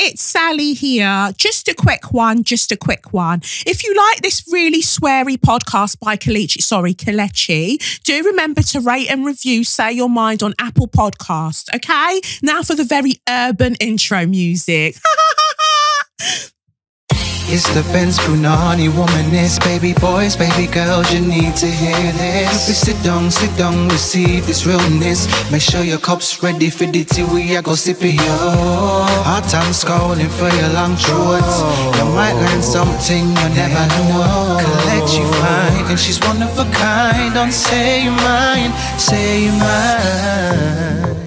it's Sally here. Just a quick one. If you like this really sweary podcast by Kelechi, do remember to rate and review Say Your Mind on Apple Podcast, okay? Now for the very urban intro music. It's the Benz Brunani womanist. Baby boys, baby girls, you need to hear this. Sit down, receive this realness. Make sure your cup's ready for the tea. We are go sip it, yo. Hard time scrolling for your long throats. You might learn something you never know. Collect you fine, and she's one of a kind. Don't say you're mine, say you're mine.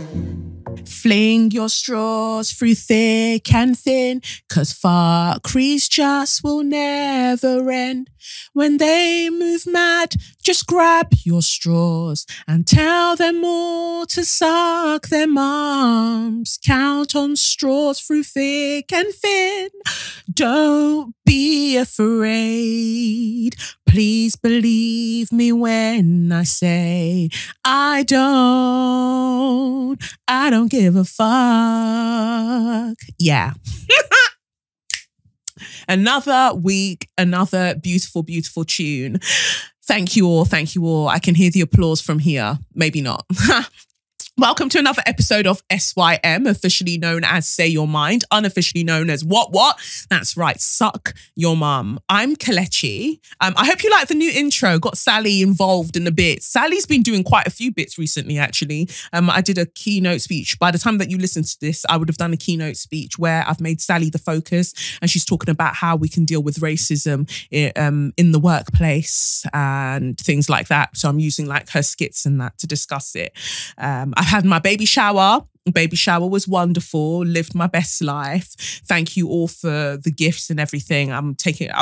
Fling your straws through thick and thin, 'cause fuckeries just will never end. When they move mad, just grab your straws and tell them all to suck their mums. Count on straws through thick and thin. Don't be afraid. Please believe me when I say I don't give a fuck. Yeah. Another week, another beautiful, beautiful tune. Thank you all. I can hear the applause from here. Maybe not. Welcome to another episode of SYM, officially known as Say Your Mind, unofficially known as what? That's right, Suck Your Mum. I'm Kelechi. I hope you like the new intro. Got Sally involved in a bit. Sally's been doing quite a few bits recently, actually. I did a keynote speech. By the time that you listen to this, I would have done a keynote speech where I've made Sally the focus, and she's talking about how we can deal with racism in the workplace and things like that. So I'm using like her skits and that to discuss it. I've had my baby shower. Baby shower was wonderful. Lived my best life. Thank you all for the gifts and everything. I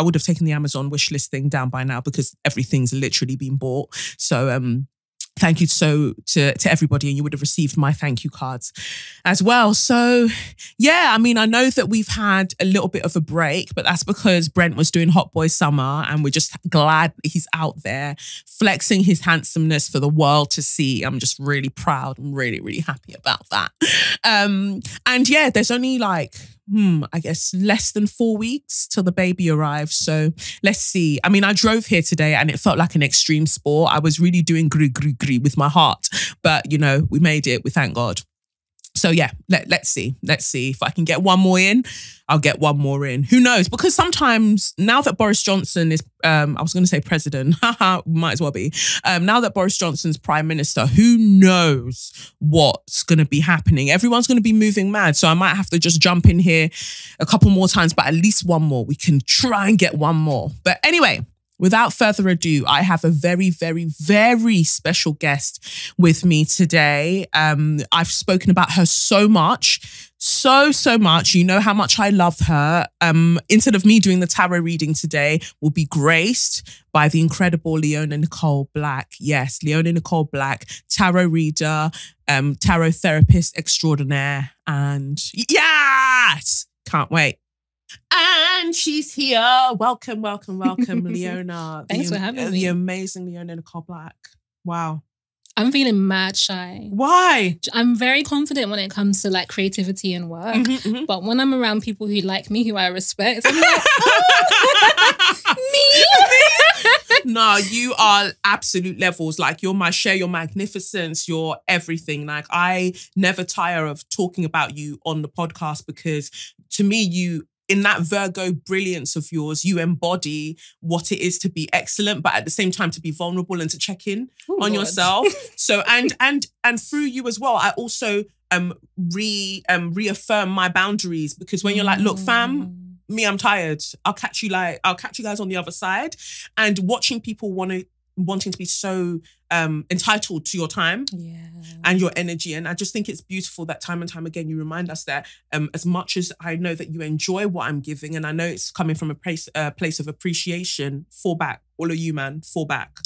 would have taken the Amazon wish list thing down by now because everything's literally been bought. So thank you to everybody, and you would have received my thank you cards as well. So yeah, I mean, I know that we've had a little bit of a break, but that's because Brent was doing Hot Boy Summer, and we're just glad he's out there flexing his handsomeness for the world to see. I'm just really proud. I'm really, really happy about that. And yeah, there's only like, I guess less than 4 weeks till the baby arrives. So let's see. I mean, I drove here today and it felt like an extreme sport. I was really doing gri with my heart, but you know, we made it. We thank God. So yeah, let's see. Let's see if I can get one more in. I'll get one more in. Who knows? Because sometimes now that Boris Johnson is, I was going to say president, might as well be. Now that Boris Johnson's prime minister, who knows what's going to be happening? Everyone's going to be moving mad. So I might have to just jump in here a couple more times, but at least one more. We can try and get one more. But anyway, without further ado, I have a very, very, very special guest with me today. I've spoken about her so much. So much. You know how much I love her. Instead of me doing the tarot reading today, will be graced by the incredible Leona Nichole Black. Yes, Leona Nichole Black, tarot reader, tarot therapist extraordinaire. And yes, can't wait. And she's here. Welcome, Leona. Thanks for having me. The amazing Leona Nichole Black. Wow. I'm feeling mad shy. Why? I'm very confident when it comes to like creativity and work. But when I'm around people who like me, who I respect, I'm like, oh, me? No, you are absolute levels. Like you're my share, your magnificence, your everything. Like I never tire of talking about you on the podcast because to me, you, in that Virgo brilliance of yours, you embody what it is to be excellent, but at the same time to be vulnerable and to check in on yourself. So, and through you as well, I also reaffirm my boundaries because when you're like, look, fam, me, I'm tired. I'll catch you guys on the other side. And watching people wanting to be so entitled to your time and your energy. And I just think it's beautiful that time and time again, you remind us that as much as I know that you enjoy what I'm giving, and I know it's coming from a place of appreciation, fall back. All of you, man, fall back.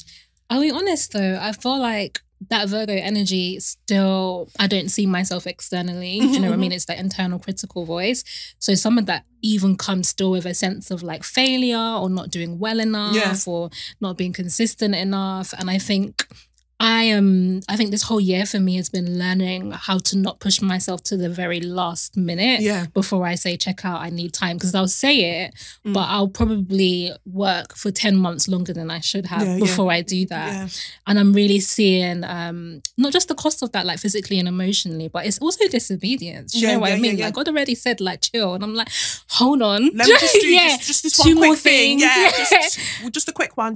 I'll be honest though, I feel like that Virgo energy still, I don't see myself externally. Do you know what I mean? It's that internal critical voice. So some of that even comes still with a sense of like failure or not doing well enough or not being consistent enough. And I think I think this whole year for me has been learning how to not push myself to the very last minute before I say check out, I need time. Because I'll say it, but I'll probably work for 10 months longer than I should have before I do that. Yeah. And I'm really seeing not just the cost of that, like physically and emotionally, but it's also disobedience. You know what I mean? Like God already said, like chill. And I'm like, hold on. Let me just do just this one quick thing. Yeah, just a quick one,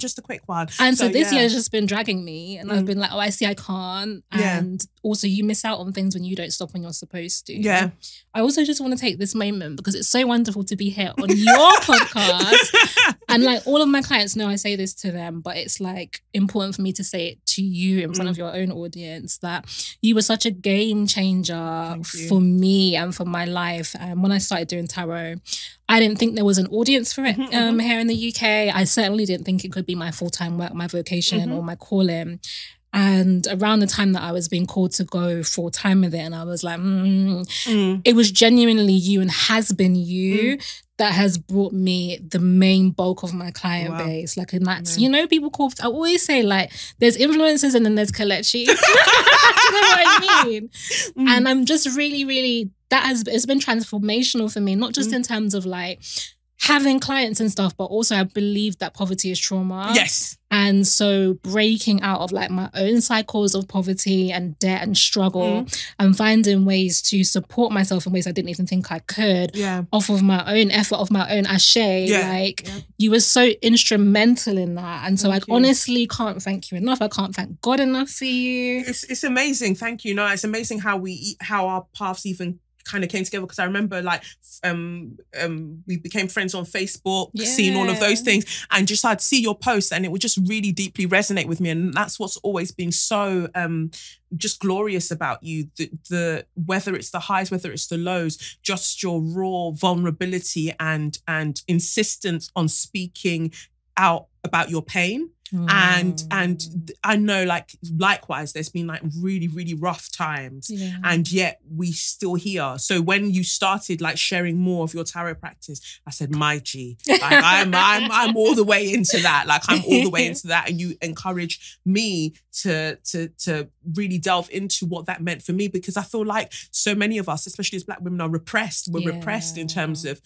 And so this year has just been dragging me, and I've been like, oh, I see I can't. And also you miss out on things when you don't stop when you're supposed to. Yeah. I also just want to take this moment because it's so wonderful to be here on your podcast. And like all of my clients know I say this to them, but it's like important for me to say it to you in front of your own audience that you were such a game changer for me and for my life. When I started doing tarot, I didn't think there was an audience for it here in the UK. I certainly didn't think it could be my full-time work, my vocation or my calling. And around the time that I was being called to go full time with it, and I was like, it was genuinely you and has been you that has brought me the main bulk of my client base. Like, and that's, you know, people call, I always say like, there's influencers and then there's Kelechi. You know what I mean? And I'm just really, really, it's been transformational for me, not just in terms of like, having clients and stuff, but also I believe that poverty is trauma. Yes. And so breaking out of like my own cycles of poverty and debt and struggle and finding ways to support myself in ways I didn't even think I could off of my own effort, of my own ashe. You were so instrumental in that. And so I honestly can't thank you enough. I can't thank God enough for you. It's amazing. Thank you. No, it's amazing how our paths even kind of came together, because I remember like we became friends on Facebook, seeing all of those things, and just I'd see your posts and it would just really deeply resonate with me. And that's what's always been so just glorious about you, the whether it's the highs, whether it's the lows, just your raw vulnerability and insistence on speaking out about your pain. And I know like likewise there's been like really, really rough times and yet we still here. So when you started like sharing more of your tarot practice, I said, my G, like, I'm all the way into that. Like I'm all the way into that. And you encouraged me to really delve into what that meant for me, because I feel like so many of us, especially as Black women, are repressed. We're repressed in terms of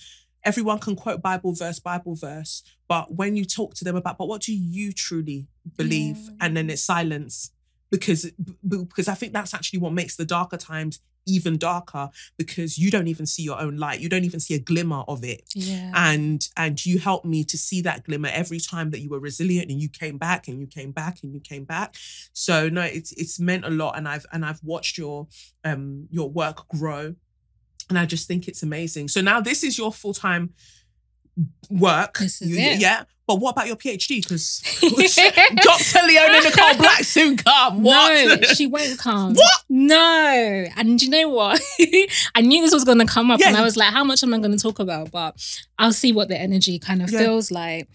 everyone can quote Bible verse, but when you talk to them about, but what do you truly believe? And then it's silence, because I think that's actually what makes the darker times even darker, because you don't even see your own light. You don't even see a glimmer of it. And you helped me to see that glimmer every time that you were resilient and you came back and you came back and you came back. So no, it's meant a lot. And I've watched your work grow. And I just think it's amazing. So now this is your full-time work. This is it. Yeah. But what about your PhD? Because Dr. Leona Nichole Black soon come. What? No, she won't come. What? No. And you know what? I knew this was going to come up and I was like, how much am I going to talk about? But I'll see what the energy kind of feels like.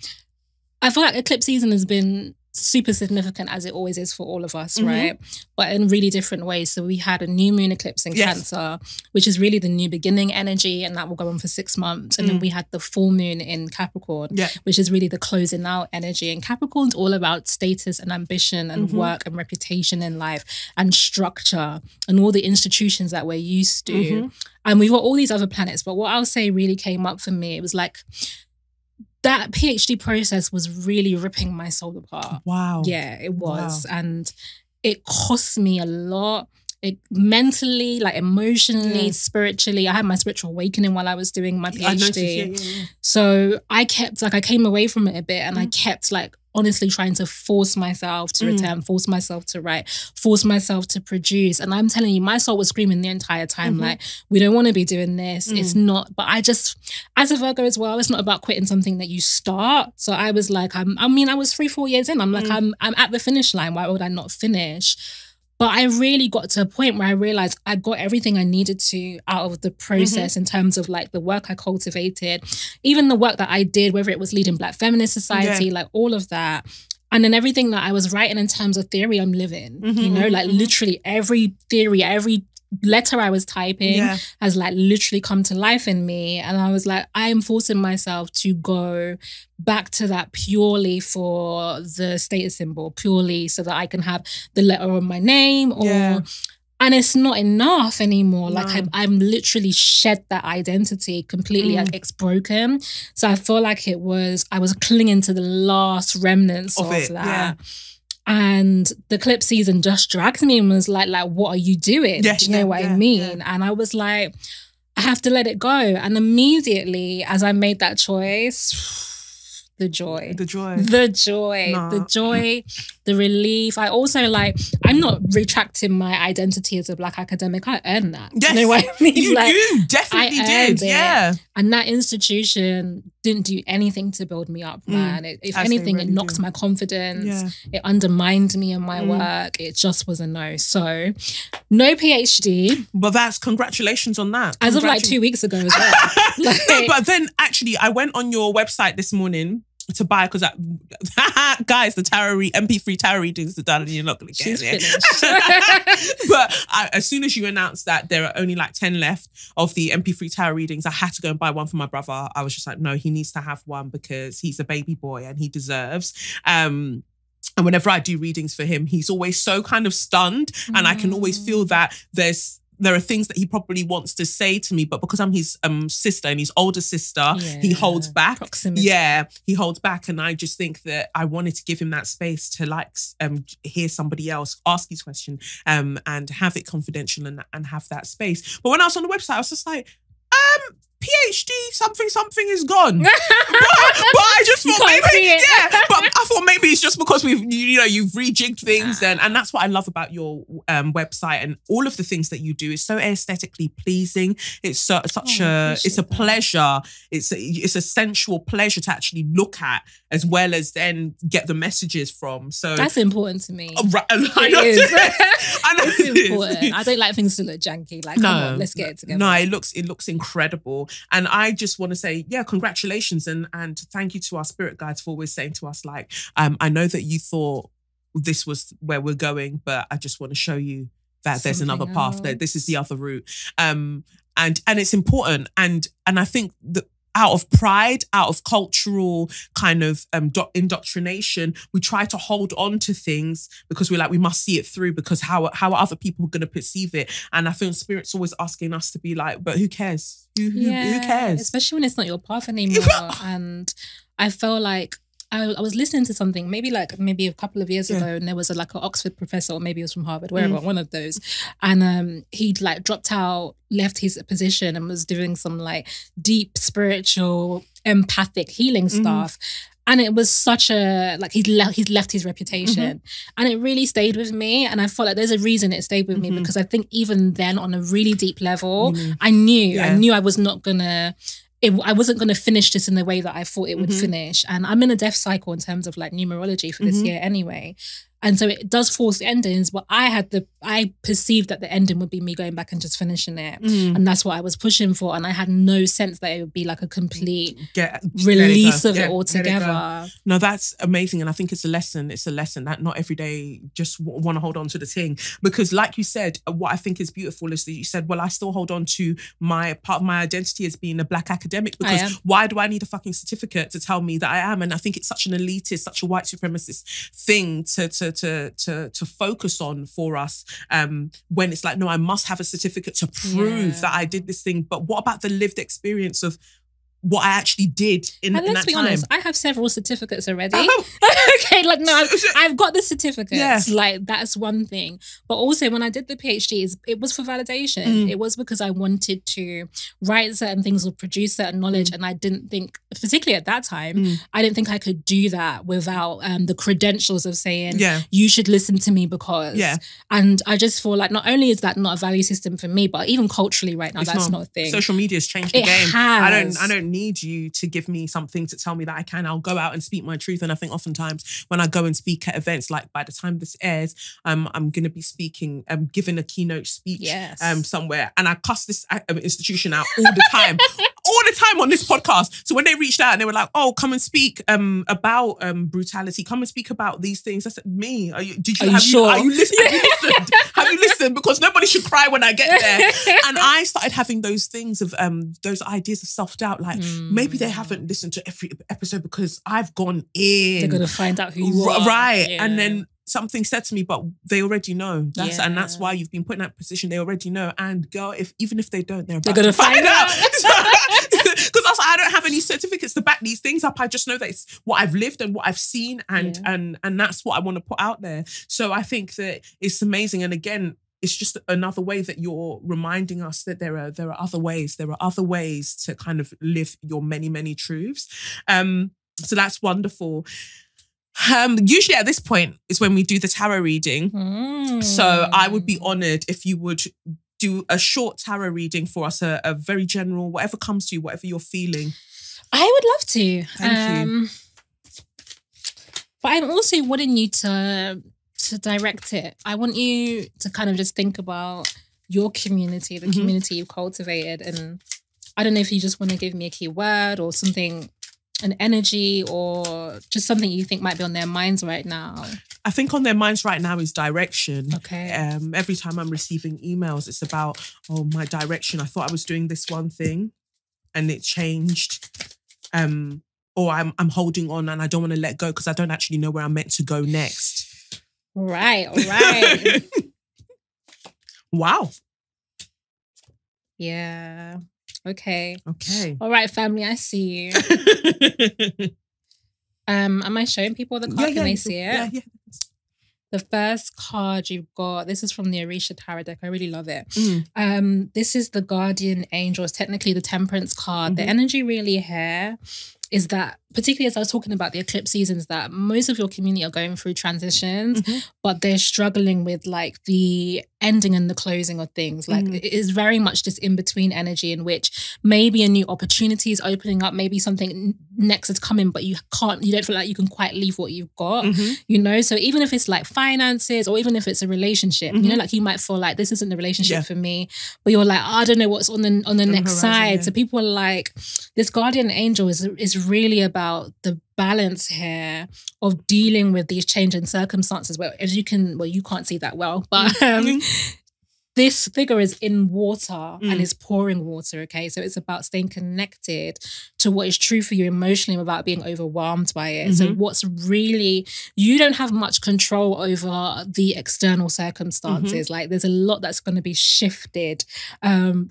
I feel like eclipse season has been super significant, as it always is for all of us, right? But in really different ways. So we had a new moon eclipse in Cancer, which is really the new beginning energy, and that will go on for 6 months. And then we had the full moon in Capricorn, which is really the closing out energy. And Capricorn's all about status and ambition and work and reputation in life and structure and all the institutions that we're used to. And we've got all these other planets. But what I'll say really came up for me, it was like, that PhD process was really ripping my soul apart. Wow. Yeah, it was. Wow. And it cost me a lot. It mentally, like emotionally, spiritually. I had my spiritual awakening while I was doing my PhD. I noticed, So I kept, like, I came away from it a bit and I kept, like, honestly trying to force myself to return, force myself to write, force myself to produce. And I'm telling you, my soul was screaming the entire time, like, we don't want to be doing this. It's not, but I just, as a Virgo as well, it's not about quitting something that you start. So I was like, I was 3-4 years in. I'm like, I'm at the finish line. Why would I not finish? But I really got to a point where I realized I got everything I needed to out of the process in terms of like the work I cultivated, even the work that I did, whether it was leading Black Feminist Society, like all of that. And then everything that I was writing in terms of theory, I'm living, you know, like literally every theory, every letter I was typing has like literally come to life in me. And I was like, I am forcing myself to go back to that purely for the status symbol, purely so that I can have the letter on my name or... And it's not enough anymore. Like I'm literally shed that identity completely. Like it's broken. So I feel like I was clinging to the last remnants of that. Yeah. And the clip season just dragged me and was like, what are you doing? Do you know what I mean? Yeah. And I was like, I have to let it go. And immediately as I made that choice, the joy, the relief. I also I'm not retracting my identity as a Black academic. I earned that. Yes. You know what I mean? You definitely did. Yeah. And that institution didn't do anything to build me up, man. If anything, it knocked my confidence. Yeah. It undermined me in my work. It just was a no. So, no PhD. But that's congratulations on that. As of 2 weeks ago as well. No, but then actually, I went on your website this morning to buy because guys, the MP3 tarot readings are done and you're not going to get it. But as soon as you announced that there are only 10 left of the MP3 tarot readings, I had to go and buy one for my brother. I was just like, no, he needs to have one because he's a baby boy and he deserves. And whenever I do readings for him, he's always so kind of stunned, and I can always feel that there are things that he probably wants to say to me, but because I'm his sister and his older sister, he holds back. Proximity. Yeah, he holds back. And I just think that I wanted to give him that space to hear somebody else ask his question and have it confidential and have that space. But when I was on the website, I was just like, PhD something is gone. but I just thought maybe but I thought maybe it's just because you've rejigged things and that's what I love about your website and all of the things that you do. It's so aesthetically pleasing. It's it's a pleasure. It's a sensual pleasure to actually look at as well as then get the messages from. So that's important to me. Right, I know it's important. I don't like things to look janky. Come on, let's get it together. No, it looks incredible. And I just want to say, congratulations and thank you to our spirit guides for always saying to us, I know that you thought this was where we're going, but I just want to show you that there's another path, that this is the other route. And it's important. And I think that out of pride, out of cultural kind of indoctrination, we try to hold on to things because we're we must see it through because how are other people going to perceive it? And I think Spirit's always asking us to be but who cares? Who cares? Especially when it's not your path anymore. And I felt like I was listening to something maybe a couple of years ago, and there was an Oxford professor, or maybe it was from Harvard, wherever, one of those, and he'd dropped out, left his position, and was doing some deep spiritual, empathic healing stuff. And it was such a he's left his reputation, and it really stayed with me. And I felt like there's a reason it stayed with me because I think even then, on a really deep level, I knew I was not gonna. I wasn't going to finish this in the way that I thought it would finish. And I'm in a death cycle in terms of numerology for this year anyway. And so it does force the endings, but I perceived that the ending would be me going back and just finishing it. And that's what I was pushing for. And I had no sense that it would be a complete release of it altogether. No, that's amazing. And I think it's a lesson. It's a lesson that not every day just want to hold on to the thing. Because like you said, what I think is beautiful is that you said, well, I still hold on to my part of my identity as being a Black academic because why do I need a fucking certificate to tell me that I am? And I think it's such an elitist, such a white supremacist thing to focus on for us when it's no, I must have a certificate to prove that I did this thing. But what about the lived experience of what I actually did in that time? And let's be honest, I have several certificates already. Okay, no, I've got the certificates. Yeah. That's one thing. But also when I did the PhD, it was for validation. It was because I wanted to write certain things or produce certain knowledge. And I didn't think, particularly at that time, I didn't think I could do that without the credentials of saying, you should listen to me because. Yeah. And I just feel not only is that not a value system for me, but even culturally right now, that's not a thing. Social media has changed the game. Has. I don't need you to give me something to tell me that I can. I'll go out and speak my truth. And I think oftentimes when I go and speak at events, by the time this airs, I'm going to be speaking, giving a keynote speech somewhere. And I cuss this institution out all the time. all the time on this podcast. So when they reached out and they were like, "Oh, come and speak about brutality. Come and speak about these things." I said, "Me? Are you sure? Are you listening? Have you listened? Have you listened? Because nobody should cry when I get there." And I started having those things of those ideas of self-doubt. Like maybe they haven't listened to every episode because I've gone in. They're gonna find out who you are, right? Yeah. And then something said to me, but they already know. And that's why you've been put in that position. They already know. And girl, even if they don't, they're gonna find out. Because also, I don't have any certificates to back these things up. I just know that it's what I've lived and what I've seen, and that's what I want to put out there. So I think that it's amazing. And again, it's just another way that you're reminding us that there are other ways. There are other ways to kind of live your many, many truths. So that's wonderful. Usually at this point is when we do the tarot reading. So I would be honoured if you would do a short tarot reading for us, a very general, whatever comes to you, whatever you're feeling. I would love to. Thank you. But I'm also wanting you to direct it. I want you to kind of just think about your community, the community you've cultivated. And I don't know if you just want to give me a key word or something, an energy, or just something you think might be on their minds right now. I think on their minds right now is direction. Okay. Every time I'm receiving emails, it's about, oh, my direction. I thought I was doing this one thing and it changed. Or I'm holding on and I don't want to let go because I don't actually know where I'm meant to go next. Right. Wow. Yeah. Okay. All right, family, I see you. Am I showing people the card? Can they see it? Yeah. The first card you've got, this is from the Orisha Tarot deck. I really love it. This is the Guardian Angel. It's technically the Temperance card. The energy really here is that, particularly as I was talking about the eclipse seasons, that most of your community are going through transitions, but they're struggling with like the ending and the closing of things. Like it is very much this in-between energy in which maybe a new opportunity is opening up, maybe something next is coming, but you don't feel like you can quite leave what you've got, you know? So even if it's like finances or even if it's a relationship, you know, like you might feel like this isn't the relationship for me, but you're like, I don't know what's on the next side. Yeah. So people are like, this Guardian Angel is really about the balance here of dealing with these changing circumstances. Where as you can't see that well, but this figure is in water and is pouring water, okay? So it's about staying connected to what is true for you emotionally without being overwhelmed by it. So what's really, you don't have much control over the external circumstances. Like there's a lot that's going to be shifted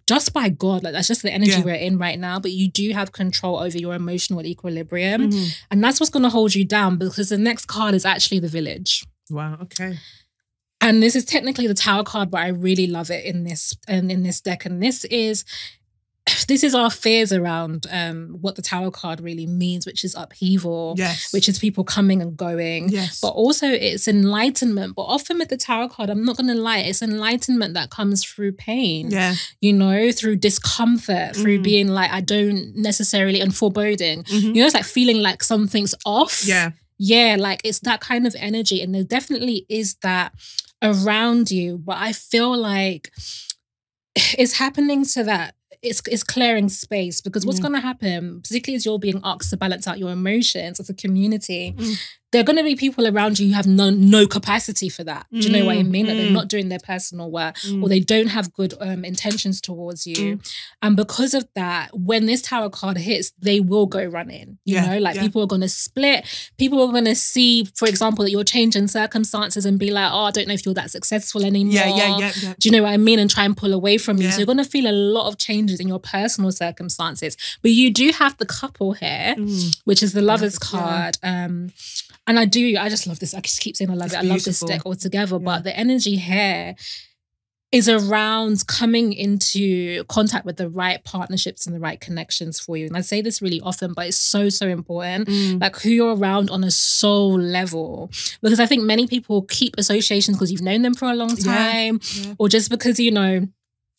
just by God. Like that's just the energy we're in right now. But you do have control over your emotional equilibrium. And that's what's going to hold you down, because the next card is actually the Village. Wow, okay. And this is technically the Tower card, but I really love it in this deck. And this is our fears around what the Tower card really means, which is upheaval, which is people coming and going. But also it's enlightenment. But often with the Tower card, I'm not going to lie, it's enlightenment that comes through pain. You know, through discomfort, through being like, I don't necessarily, and foreboding. You know, it's like feeling like something's off. Yeah, like it's that kind of energy. And there definitely is that around you. But I feel like it's happening so that it's clearing space, because what's going to happen, particularly as you're being asked to balance out your emotions as a community, there are going to be people around you who have no capacity for that. Do you know what I mean? That they're not doing their personal work, or they don't have good intentions towards you. And because of that, when this Tower card hits, they will go running. You know, like people are going to split. People are going to see, for example, that you're changing circumstances and be like, oh, I don't know if you're that successful anymore. Do you know what I mean? And try and pull away from you. So you're going to feel a lot of changes in your personal circumstances. But you do have the Couple here, which is the Lovers card. And I just love this. I just keep saying I love it. I love this deck altogether. But the energy here is around coming into contact with the right partnerships and the right connections for you. And I say this really often, but it's so, so important. Like who you're around on a soul level. Because I think many people keep associations because you've known them for a long time, or just because, you know,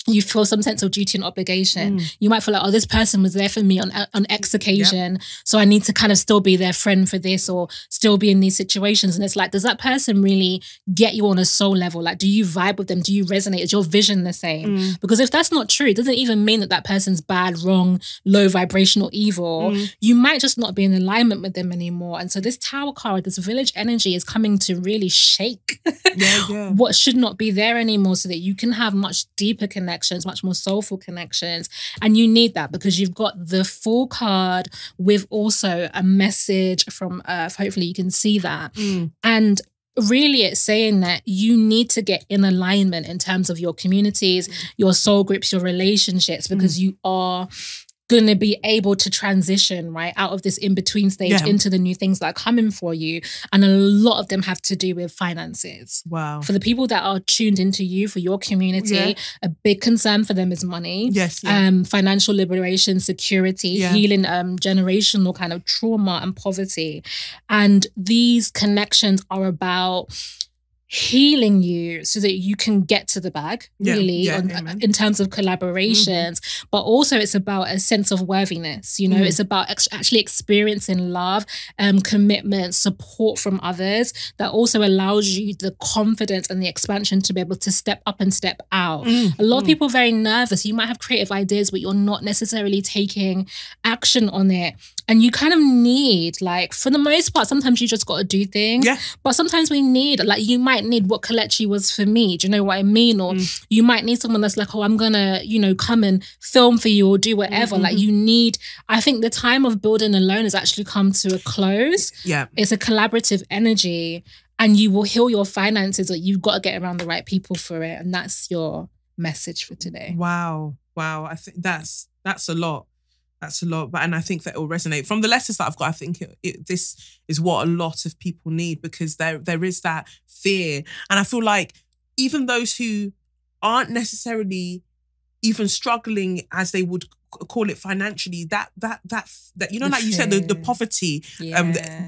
you feel some sense of duty and obligation. You might feel like, oh, this person was there for me on X occasion, so I need to kind of still be their friend for this, or still be in these situations. And it's like, does that person really get you on a soul level? Like, do you vibe with them? Do you resonate? Is your vision the same? Because if that's not true, it doesn't even mean that that person's bad, wrong, low vibrational, evil. You might just not be in alignment with them anymore. And so this Tower card, this village energy, is coming to really shake what should not be there anymore, so that you can have much deeper connections, much more soulful connections. And you need that because you've got the Fool card with also a message from Earth. Hopefully you can see that. And really it's saying that you need to get in alignment in terms of your communities, your soul groups, your relationships, because you are going to be able to transition right out of this in-between stage into the new things that are coming for you. And a lot of them have to do with finances. Wow. For the people that are tuned into you, for your community, a big concern for them is money. Financial liberation, security, healing generational kind of trauma and poverty. And these connections are about healing you so that you can get to the bag, really, in terms of collaborations. But also it's about a sense of worthiness, you know, it's about actually experiencing love, commitment, support from others that also allows you the confidence and the expansion to be able to step up and step out. A lot of people are very nervous. You might have creative ideas, but you're not necessarily taking action on it. And you kind of need, like, for the most part, sometimes you just got to do things. But sometimes we need, like, you might need what Kelechi was for me. Do you know what I mean? Or you might need someone that's like, oh, I'm going to, you know, come and film for you or do whatever. Like, you need, I think the time of building alone has actually come to a close. It's a collaborative energy, and you will heal your finances, but you've got to get around the right people for it. And that's your message for today. Wow. I think that's a lot. That's a lot, and I think that it will resonate. From the letters that I've got, I think this is what a lot of people need, because there is that fear. And I feel like even those who aren't necessarily even struggling as they would call it financially, that you know, like you said, the poverty,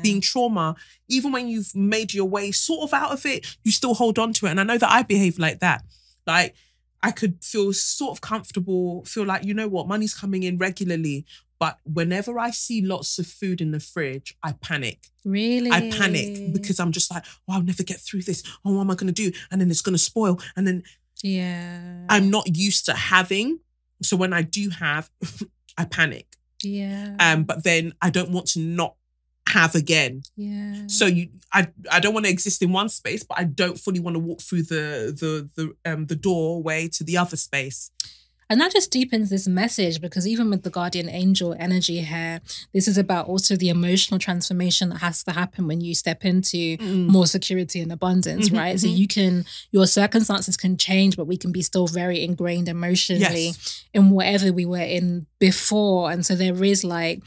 being trauma, even when you've made your way sort of out of it, you still hold on to it. And I know that I behave like that. Like, I could feel sort of comfortable, feel like, you know what, money's coming in regularly. But whenever I see lots of food in the fridge, I panic. Really? I panic because I'm just like, oh, I'll never get through this. Oh, what am I going to do? And then it's going to spoil. And then I'm not used to having. So when I do have, I panic. But then I don't want to not have again. So I don't want to exist in one space, but I don't fully want to walk through the doorway to the other space. And that just deepens this message, because even with the guardian angel energy here, this is about also the emotional transformation that has to happen when you step into more security and abundance, right? So your circumstances can change, but we can be still very ingrained emotionally in whatever we were in before. And so there is, like,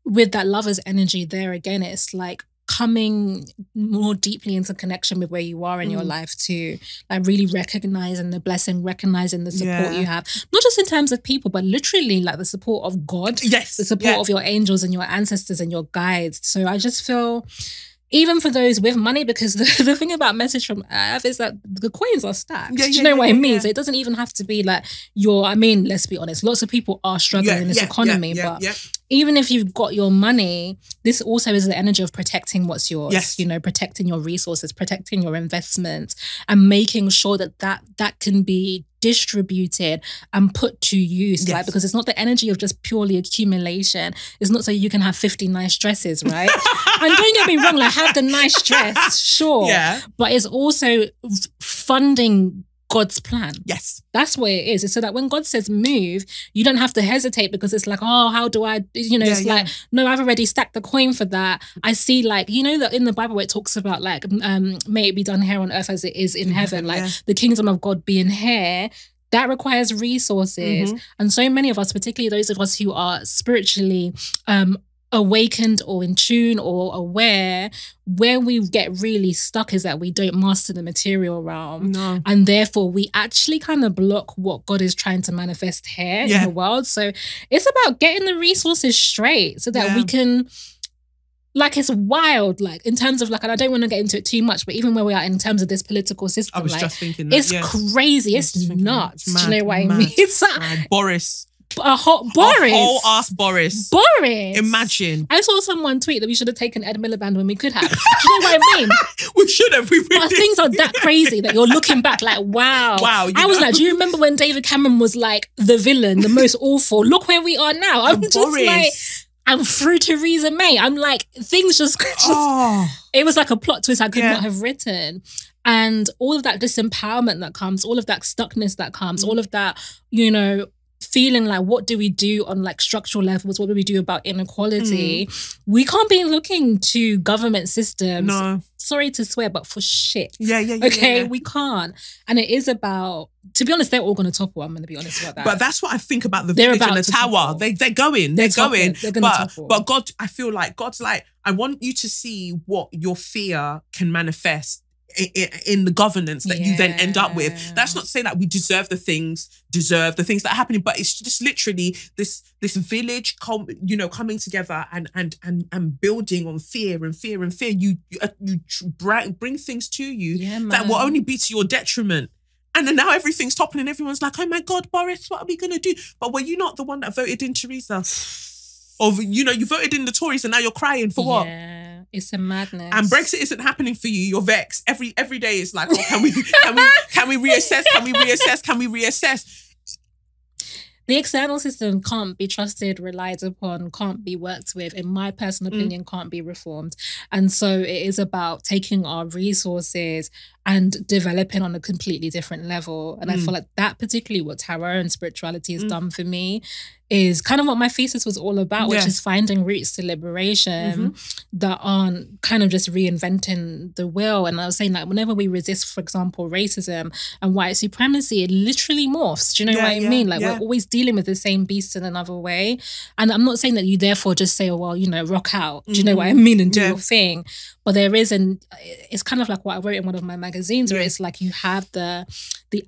with that lover's energy there again, it's like coming more deeply into connection with where you are in your life too. Like, really recognizing the blessing, recognizing the support you have, not just in terms of people, but literally like the support of God, the support of your angels and your ancestors and your guides. So I just feel, even for those with money, because the thing about message from Earth is that the coins are stacked. Do you know what I mean? So it doesn't even have to be like let's be honest, lots of people are struggling in this economy, but even if you've got your money, this also is the energy of protecting what's yours, you know, protecting your resources, protecting your investments, and making sure that can be distributed and put to use, right? Because it's not the energy of just purely accumulation. It's not so you can have 50 nice dresses, right? And don't get me wrong, like, have the nice dress, sure. But it's also funding God's plan. That's what it is. It's so that when God says move, you don't have to hesitate, because it's like, oh, how do I, you know, like, no, I've already stacked the coin for that. I see, like, you know, that in the Bible where it talks about, like, may it be done here on earth as it is in heaven, like the kingdom of God being here. That requires resources. And so many of us, particularly those of us who are spiritually awakened or in tune or aware, where we get really stuck is that we don't master the material realm. And therefore we actually kind of block what God is trying to manifest here in the world. So it's about getting the resources straight so that we can Like, it's wild, like, in terms of, like, and I don't want to get into it too much, but even where we are in terms of this political system, I was like, just thinking that, it's crazy. It's nuts. It's mad, do you know what I mad, mean? It's Boris. a whole ass Boris. Boris. Imagine. I saw someone tweet that we should have taken Ed Miliband when we could have. Do you know what I mean? We should have. But things are that crazy that you're looking back like, wow. I was like, do you remember when David Cameron was like the villain, the most awful? Look where we are now. I'm just like... I'm through Theresa May. I'm like, things just it was like a plot twist I could not have written. And all of that disempowerment that comes, all of that stuckness that comes, all of that, you know, feeling like, what do we do on like structural levels? What do we do about inequality? We can't be looking to government systems. No. Sorry to swear, but for shit. Okay, we can't. And it is about, to be honest, they're all going to topple. I'm going to be honest about that. But that's what I think about the village and the tower. They're going. They're going. But God, I feel like God's like, I want you to see what your fear can manifest in the governance that you then end up with. That's not to say that we deserve the things that are happening, but it's just literally this village, coming together and building on fear and fear and fear. You bring things to you that will only be to your detriment. And then now everything's toppling. Everyone's like, oh my God, Boris, what are we going to do? But were you not the one that voted in Theresa? Or, you voted in the Tories and now you're crying for what? Yeah, it's a madness. And Brexit isn't happening for you. You're vexed. Every day it's like, can we reassess? Can we reassess? Can we reassess? The external system can't be trusted, relied upon, can't be worked with, in my personal opinion, can't be reformed. And so it is about taking our resources and developing on a completely different level. And I feel like that particularly what tarot and spirituality has done for me is kind of what my thesis was all about, which is finding routes to liberation that aren't kind of just reinventing the wheel. And I was saying that whenever we resist, for example, racism and white supremacy, it literally morphs. Do you know what I mean? Like we're always dealing with the same beast in another way. And I'm not saying that you therefore just say, oh, well, rock out. Do you know what I mean? And do your thing. But there is, and it's kind of like what I wrote in one of my magazines, where it's like you have the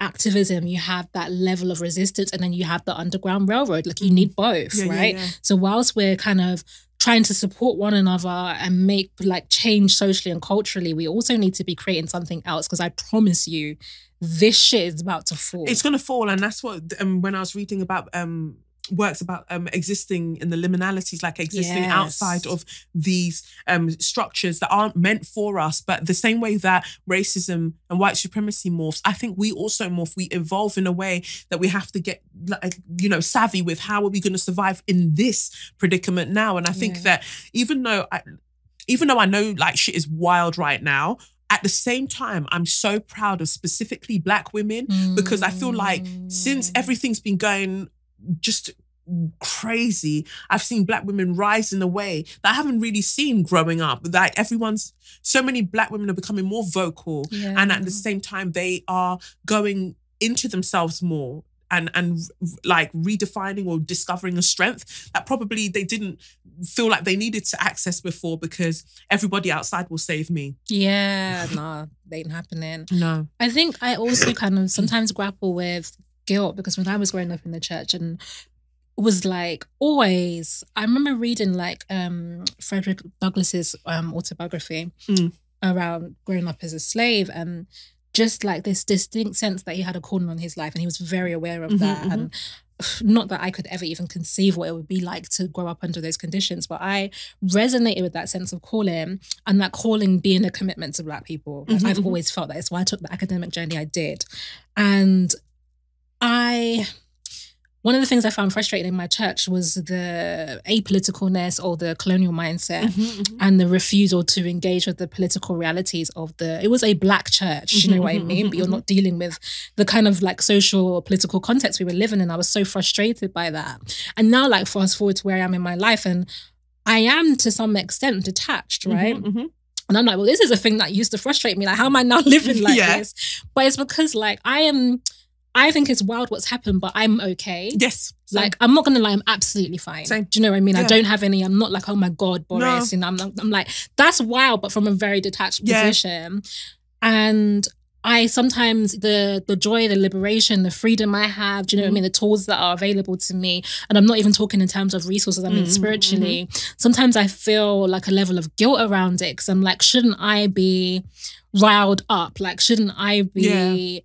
activism, you have that level of resistance, and then you have the Underground Railroad. Like you need both, right? So whilst we're kind of trying to support one another and make like change socially and culturally, we also need to be creating something else, because I promise you, this shit is about to fall. It's going to fall. And that's what, when I was reading about works about existing in the liminalities, like existing outside of these structures that aren't meant for us. But the same way that racism and white supremacy morphs, I think we also morph. We evolve in a way that we have to get savvy with how are we going to survive in this predicament now. And I think that even though I know like shit is wild right now, at the same time, I'm so proud of specifically Black women, because I feel like since everything's been going just crazy, I've seen Black women rise in a way that I haven't really seen growing up. Like so many Black women are becoming more vocal, and at the same time they are going into themselves more and like redefining or discovering a strength that probably they didn't feel like they needed to access before, because everybody outside will save me. Yeah, no, they ain't happening. No. I think I also kind of sometimes grapple with guilt, because when I was growing up in the church and was like always, I remember reading like Frederick Douglass's autobiography around growing up as a slave, and just like this distinct sense that he had a calling on his life, and he was very aware of that. And not that I could ever even conceive what it would be like to grow up under those conditions, but I resonated with that sense of calling, and that calling being a commitment to Black people. Like, I've always felt that. It's why I took the academic journey I did. And one of the things I found frustrating in my church was the apoliticalness or the colonial mindset and the refusal to engage with the political realities of it was a Black church, you know what I mean? But you're not dealing with the kind of like social or political context we were living in. I was so frustrated by that. And now like fast forward to where I am in my life, and I am to some extent detached, right? And I'm like, well, this is a thing that used to frustrate me. Like, how am I now living like this? But it's because like I think it's wild what's happened, but I'm okay. Yes. Same. Like, I'm not going to lie, I'm absolutely fine. Same. Do you know what I mean? I don't have any, I'm not like, oh my God, Boris. No. And I'm like, that's wild, but from a very detached position. And I sometimes the joy, the liberation, the freedom I have, do you know what I mean? The tools that are available to me, and I'm not even talking in terms of resources, I mean spiritually. Sometimes I feel like a level of guilt around it because I'm like, shouldn't I be riled up? Like, shouldn't I be...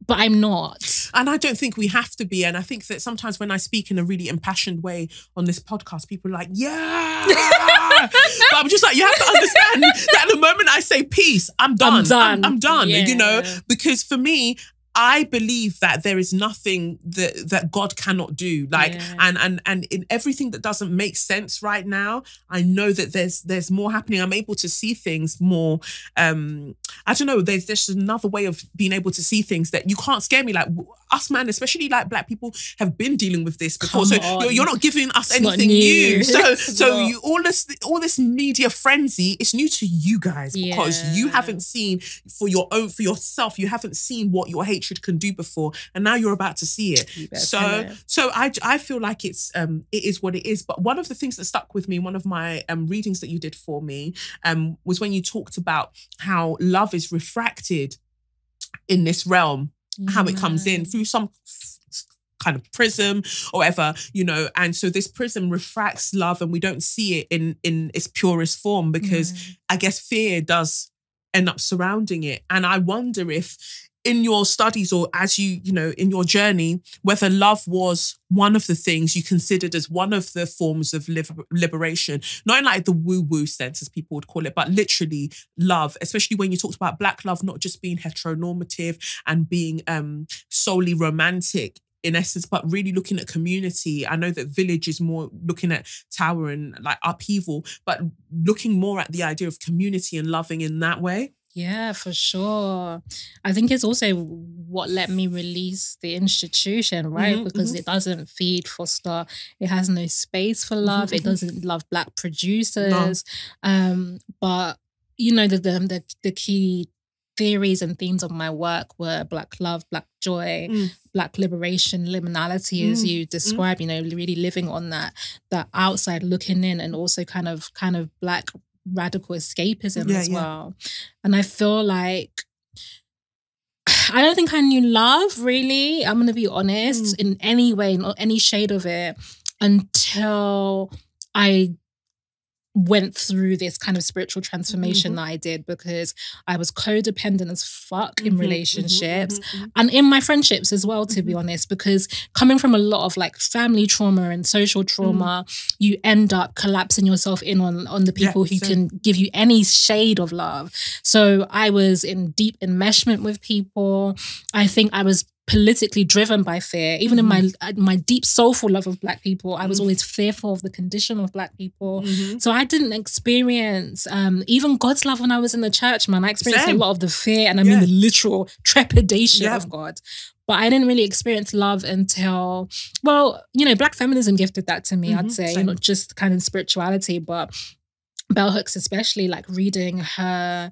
But I'm not. And I don't think we have to be. And I think that sometimes when I speak in a really impassioned way on this podcast, people are like, yeah. But I'm just like, you have to understand that the moment I say peace, I'm done. I'm done, you know, because for me, I believe that there is nothing that God cannot do. Like, and in everything that doesn't make sense right now, I know that there's more happening. I'm able to see things more. I don't know. There's just another way of being able to see things that you can't scare me. Like us, man, especially like Black people, have been dealing with this before. You're not giving us anything new. So you all this media frenzy, it's new to you guys because you haven't seen for yourself. You haven't seen what your hatred can do before, and now you're about to see it. So I feel like it is what it is. But one of the things that stuck with me, one of my readings that you did for me, was when you talked about how love is refracted in this realm, how it comes in through some kind of prism or whatever, you know, and so this prism refracts love and we don't see it in its purest form because I guess fear does end up surrounding it. And I wonder if in your studies or as you know, in your journey, whether love was one of the things you considered as one of the forms of liberation, not in like the woo-woo sense as people would call it, but literally love, especially when you talked about Black love, not just being heteronormative and being solely romantic in essence, but really looking at community. I know that Village is more looking at tower and like upheaval, but looking more at the idea of community and loving in that way. Yeah, for sure. I think it's also what let me release the institution, right? Because it doesn't feed, foster. It has no space for love. It doesn't love Black producers. No. But, you know, the key theories and themes of my work were Black love, Black joy, Black liberation, liminality, as you described, you know, really living on that outside looking in, and also kind of Black radical escapism as well. And I feel like I don't think I knew love really, I'm gonna be honest, in any way, not any shade of it, until I went through this kind of spiritual transformation that I did, because I was codependent as fuck in relationships and in my friendships as well, to be honest, because coming from a lot of like family trauma and social trauma, you end up collapsing yourself in on the people who can give you any shade of love. So I was in deep enmeshment with people. I think I was politically driven by fear. Even in my deep soulful love of Black people, I was always fearful of the condition of Black people. So I didn't experience even God's love when I was in the church, man. I experienced a lot of the fear, and I mean the literal trepidation of God. But I didn't really experience love until, well, you know, Black feminism gifted that to me, I'd say. Not just kind of spirituality, but Bell Hooks especially, like reading her,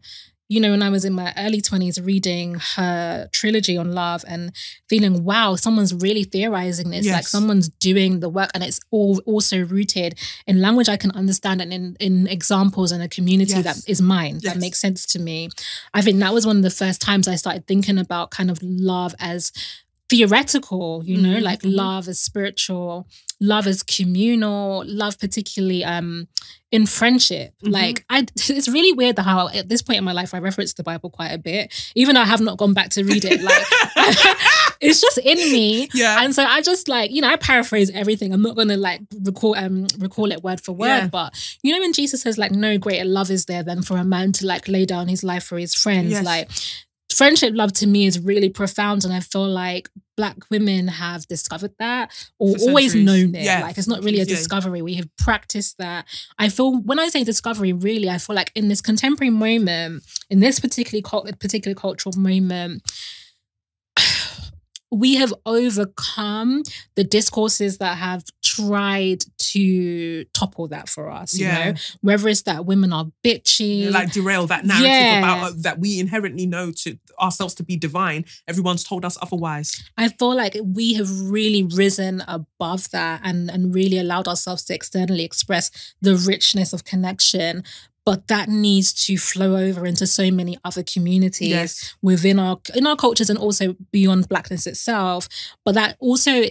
you know, when I was in my early 20s, reading her trilogy on love and feeling, wow, someone's really theorizing this. Like someone's doing the work, and it's all also rooted in language I can understand and in examples and a community that is mine, that makes sense to me. I think that was one of the first times I started thinking about kind of love as theoretical, you know, like love as spiritual, love as communal, love particularly in friendship. Like it's really weird how at this point in my life I reference the Bible quite a bit, even though I have not gone back to read it. Like it's just in me. And so I just like, you know, I paraphrase everything. I'm not gonna like recall it word for word, but you know when Jesus says like no greater love is there than for a man to like lay down his life for his friends. Like friendship love to me is really profound, and I feel like Black women have discovered that or always known it. Like it's not really a discovery. We have practiced that. I feel when I say discovery, really, I feel like in this contemporary moment, in this particular cultural moment, we have overcome the discourses that have tried to topple that for us, you know? Whether it's that women are bitchy. Like derail that narrative about that we inherently know to ourselves to be divine. Everyone's told us otherwise. I feel like we have really risen above that and really allowed ourselves to externally express the richness of connection. but that needs to flow over into so many other communities Yes. within our cultures and also beyond Blackness itself. But that also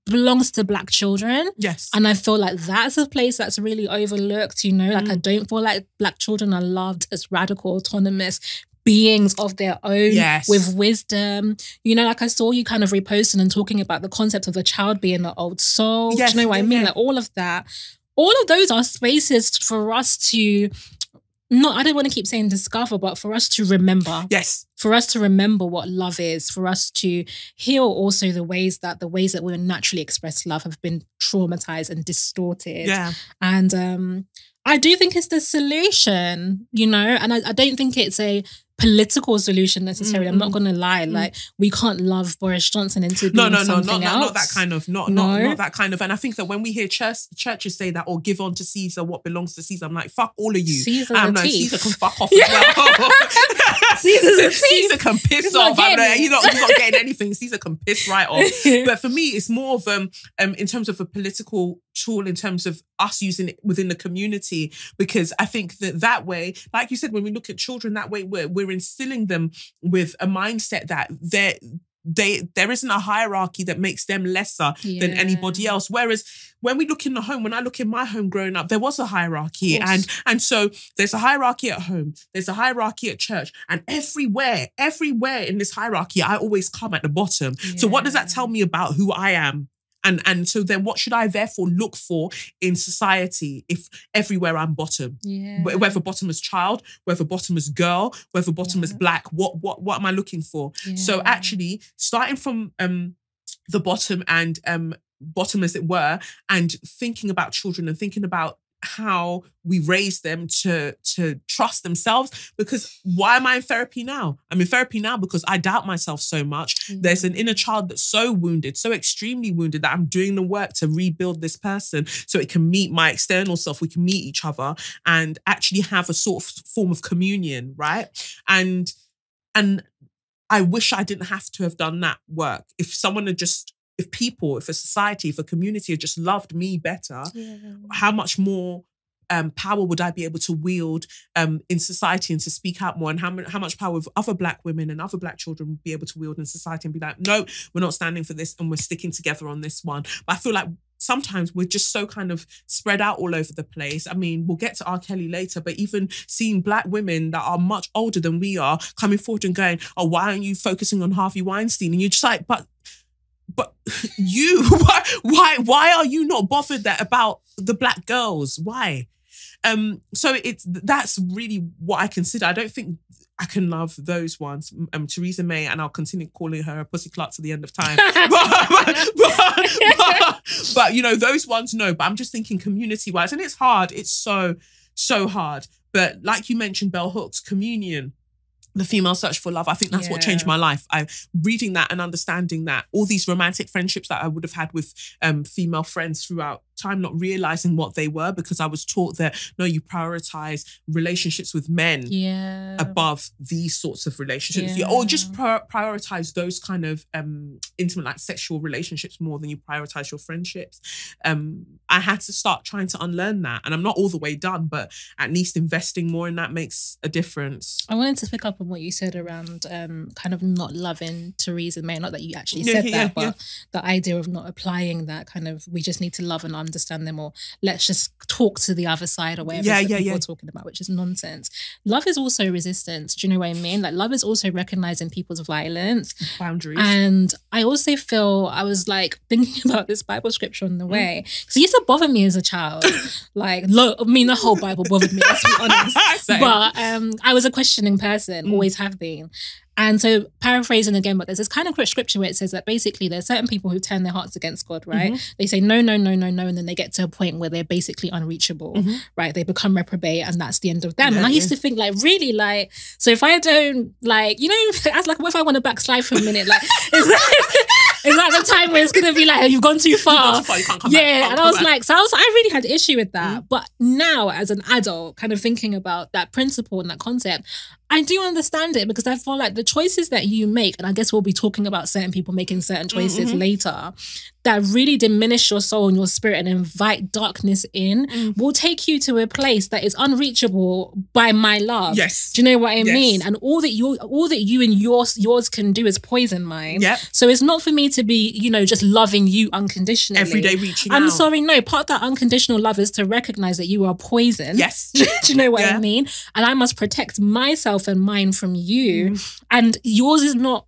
belongs to Black children. Yes. And I feel like that's a place that's really overlooked, you know? Like I don't feel like Black children are loved as radical, autonomous beings of their own with wisdom. You know, like I saw you kind of reposting and talking about the concept of a child being the old soul. Yes, Do you know what I mean? Like all of that. All of those are spaces for us to, I don't want to keep saying discover, but for us to remember. Yes. For us to remember what love is, for us to heal also the ways that we naturally express love have been traumatized and distorted. Yeah. And I do think it's the solution, you know, and I don't think it's a political solution necessarily. I'm not going to lie. Like we can't love Boris Johnson into being something else. Not that kind of, not that kind of. And I think that when we hear churches say that or give on to Caesar what belongs to Caesar, I'm like, fuck all of you. Caesar can fuck off as well. Caesar can piss off. He's not getting anything. Caesar can piss right off. But for me, it's more of in terms of a political tool, in terms of us using it within the community, because I think that way, like you said, when we look at children that way, we're instilling them with a mindset that there isn't a hierarchy that makes them lesser than anybody else. Whereas when we look in the home, when I look in my home growing up, there was a hierarchy. And so there's a hierarchy at home, there's a hierarchy at church, and everywhere in this hierarchy, I always come at the bottom. Yeah. So what does that tell me about who I am? And so then what should I therefore look for in society if everywhere I'm bottom? Yeah. Whether bottom as child, whether bottom as girl, whether bottom as Black, what am I looking for? Yeah. So actually starting from the bottom and bottom as it were, and thinking about children and thinking about how we raise them to trust themselves. Because why am I in therapy now? I'm in therapy now because I doubt myself so much. Mm-hmm. There's an inner child that's so wounded, so extremely wounded, that I'm doing the work to rebuild this person so it can meet my external self. We can meet each other and actually have a sort of form of communion, right? And I wish I didn't have to have done that work. If a society, if a community had just loved me better, how much more power would I be able to wield in society and to speak out more, and how much power would other Black women and other Black children would be able to wield in society and be like, no, we're not standing for this and we're sticking together on this one. But I feel like sometimes we're just so kind of spread out all over the place. I mean, we'll get to R. Kelly later, but even seeing Black women that are much older than we are coming forward and going, oh, why aren't you focusing on Harvey Weinstein? And you're just like, but you, why are you not bothered about the Black girls? Why? So that's really what I consider. I don't think I can love those ones. Theresa May, and I'll continue calling her a pussy clut to the end of time. but you know, those ones, no. But I'm just thinking community-wise, and it's hard. It's so hard. But like you mentioned, Bell Hooks, Communion, The Female Search for Love, I think that's what changed my life. Reading that and understanding that all these romantic friendships that I would have had with female friends throughout time, not realizing what they were, because I was taught that, no, you prioritize relationships with men above these sorts of relationships. Or just prioritize those kind of intimate, like sexual relationships more than you prioritize your friendships. I had to start trying to unlearn that. And I'm not all the way done, but at least investing more in that makes a difference. I wanted to pick up on what you said around kind of not loving Theresa May. Not that you actually said that, but the idea of not applying that kind of, we just need to love and understand them, or let's just talk to the other side, or whatever people are talking about, which is nonsense. Love is also resistance. Do you know what I mean? Like, love is also recognizing people's violence. Boundaries. And I also feel, I was like thinking about this Bible scripture on the way, because it used to bother me as a child. Like, the whole Bible bothered me, let's be honest. But I was a questioning person, always have been. And so, paraphrasing again, but there's this kind of scripture where it says that basically there's certain people who turn their hearts against God, right? Mm-hmm. They say no, no, no, no, no, and then they get to a point where they're basically unreachable, right? They become reprobate, and that's the end of them. And I used to think, like, really, like, so if I don't, like, you know, I was like, what if I want to backslide for a minute? Like, is that the time where it's going to be like, you've gone too far? You can't come back. And I was like, I really had issue with that. But now, as an adult, kind of thinking about that principle and that concept, I do understand it because I feel like the choices that you make, and I guess we'll be talking about certain people making certain choices later, that really diminish your soul and your spirit and invite darkness in, will take you to a place that is unreachable by my love. Yes. Do you know what I mean? And all that you and yours can do is poison mine. Yep. So it's not for me to be, you know, just loving you unconditionally. Every day reaching out. I'm sorry, no. Part of that unconditional love is to recognize that you are poison. Yes. Do you know what I mean? And I must protect myself and mine from you. And yours is not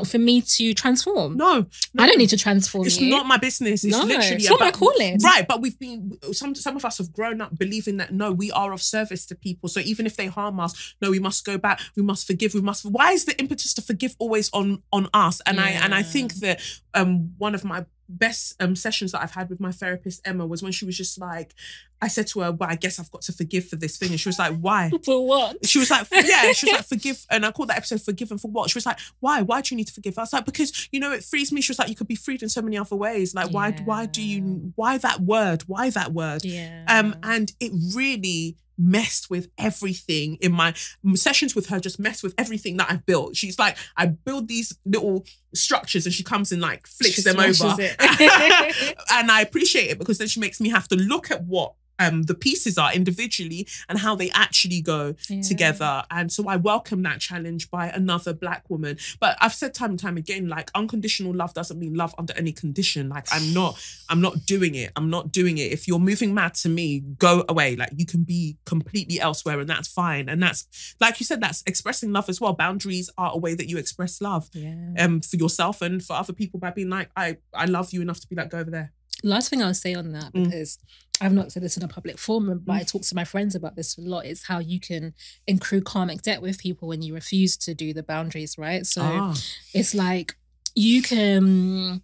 for me to transform. No. I don't need to transform It's you. not my business. It's literally it's not my calling. Right, but we've been some of us have grown up believing that no, we are of service to people. So even if they harm us, no, we must go back. We must forgive. Why is the impetus to forgive always on us? And I think that one of my best sessions that I've had with my therapist Emma was when she was just like, I said to her, well, I guess I've got to forgive for this thing. And she was like, why? For what? She was like, yeah, she was like, forgive. And I called that episode Forgiven for What? She was like, why? Why do you need to forgive? I was like, because, you know, it frees me. She was like, you could be freed in so many other ways. Like, why that word? Why that word? Yeah. And it really messed with everything in my sessions with her, just messed with everything that I've built. She's like, I build these little structures and she comes and like flicks them over. And I appreciate it because then she makes me have to look at what the pieces are individually and how they actually go together. And so I welcome that challenge by another Black woman. But I've said time and time again, like, unconditional love doesn't mean love under any condition. Like, I'm not doing it. I'm not doing it. If you're moving mad to me, go away. Like, you can be completely elsewhere and that's fine. And that's, like you said, that's expressing love as well. Boundaries are a way that you express love for yourself and for other people by being like, I love you enough to be like, go over there. Last thing I'll say on that, because I've not said this in a public forum, but I talk to my friends about this a lot, is how you can accrue karmic debt with people when you refuse to do the boundaries, right? So it's like you can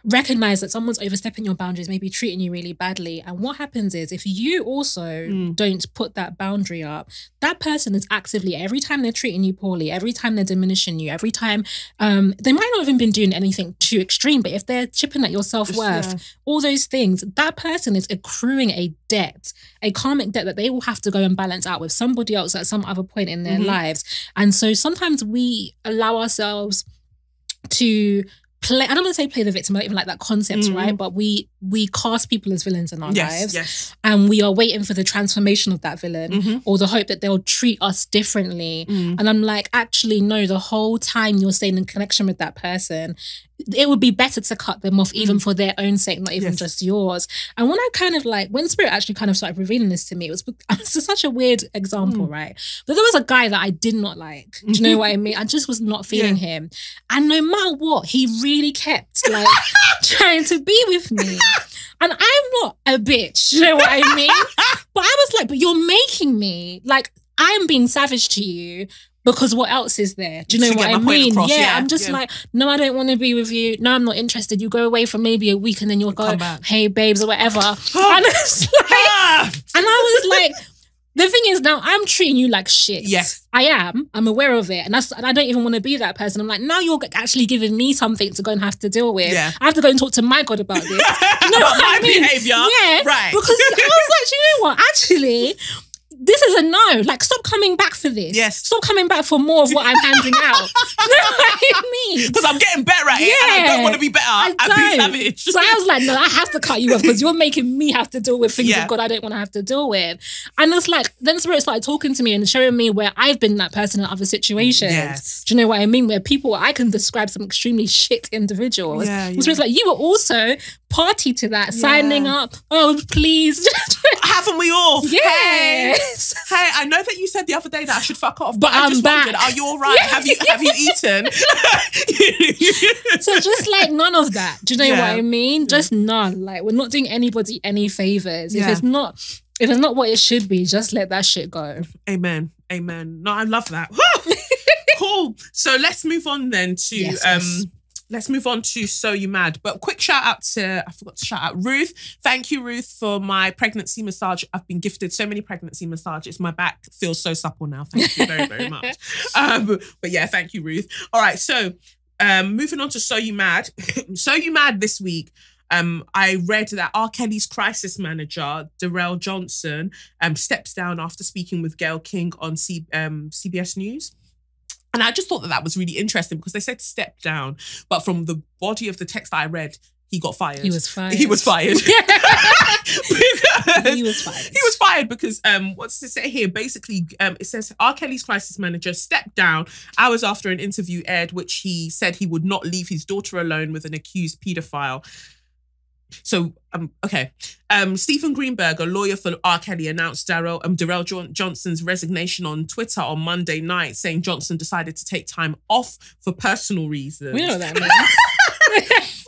recognize that someone's overstepping your boundaries, maybe treating you really badly. And what happens is if you also don't put that boundary up, that person is actively, every time they're treating you poorly, every time they're diminishing you, every time, they might not even been doing anything too extreme, but if they're chipping at your self-worth, all those things, that person is accruing a debt, a karmic debt that they will have to go and balance out with somebody else at some other point in their lives. And so sometimes we allow ourselves to play, I don't want to say play the victim, I don't even like that concept, right? But we cast people as villains in our lives. And we are waiting for the transformation of that villain or the hope that they'll treat us differently. And I'm like, actually, no, the whole time you're staying in connection with that person, it would be better to cut them off even for their own sake, not even just yours. And when I kind of like, when Spirit actually kind of started revealing this to me, it's such a weird example, right? But there was a guy that I did not like. Do you know what I mean? I just was not feeling him. And no matter what, he really kept like trying to be with me. And I'm not a bitch, you know what I mean? But I was like, but you're making me, like, I'm being savage to you because what else is there? Do you know what I mean? Across, I'm just like, no, I don't want to be with you. No, I'm not interested. You go away for maybe a week and then you'll go, hey, babes, or whatever. And it's like, and I was like, the thing is now I'm treating you like shit. Yes. I am. I'm aware of it. And I don't even want to be that person. I'm like, now you're actually giving me something to go and have to deal with. Yeah. I have to go and talk to my God about this. You know about my behaviour. Yeah. Right. Because I was like, you know what? Actually, this is a no. Like, stop coming back for this. Yes. Stop coming back for more of what I'm handing out. You know what I mean? Because I'm getting better at it and I don't want to be better. I'm being savage. So I was like, no, I have to cut you off because you're making me have to deal with things of God I don't want to have to deal with. And it's like, then Spirit started talking to me and showing me where I've been that person in other situations. Yes. Do you know what I mean? Where people, I can describe some extremely shit individuals. Yeah, yeah. Spirit's like, you were also party to that, signing up. Oh, please. Haven't we all? Yes. Hey, I know that you said the other day that I should fuck off, but I I'm just back. wondered, are you all right? Have you eaten? So just like none of that. Do you know what I mean? Just none. Like, we're not doing anybody any favors. If it's not what it should be, just let that shit go. Amen. No, I love that. Cool. So let's move on then to let's move on to So You Mad. But quick shout out to, I forgot to shout out Ruth. Thank you, Ruth, for my pregnancy massage. I've been gifted so many pregnancy massages. My back feels so supple now. Thank you very, very much. But yeah, thank you, Ruth. All right, so moving on to So You Mad. So You Mad this week. I read that R. Kelly's crisis manager, Darrell Johnson, steps down after speaking with Gayle King on CBS News. And I just thought that was really interesting because they said step down, but from the body of the text that I read, he got fired. He was fired. He was fired. He was fired. He was fired because, what's it say here? Basically, it says R. Kelly's crisis manager stepped down hours after an interview aired, which he said he would not leave his daughter alone with an accused paedophile. So, okay. Stephen Greenberg, a lawyer for R. Kelly, announced Darrell Johnson's resignation on Twitter on Monday night, saying Johnson decided to take time off for personal reasons. We know what that means.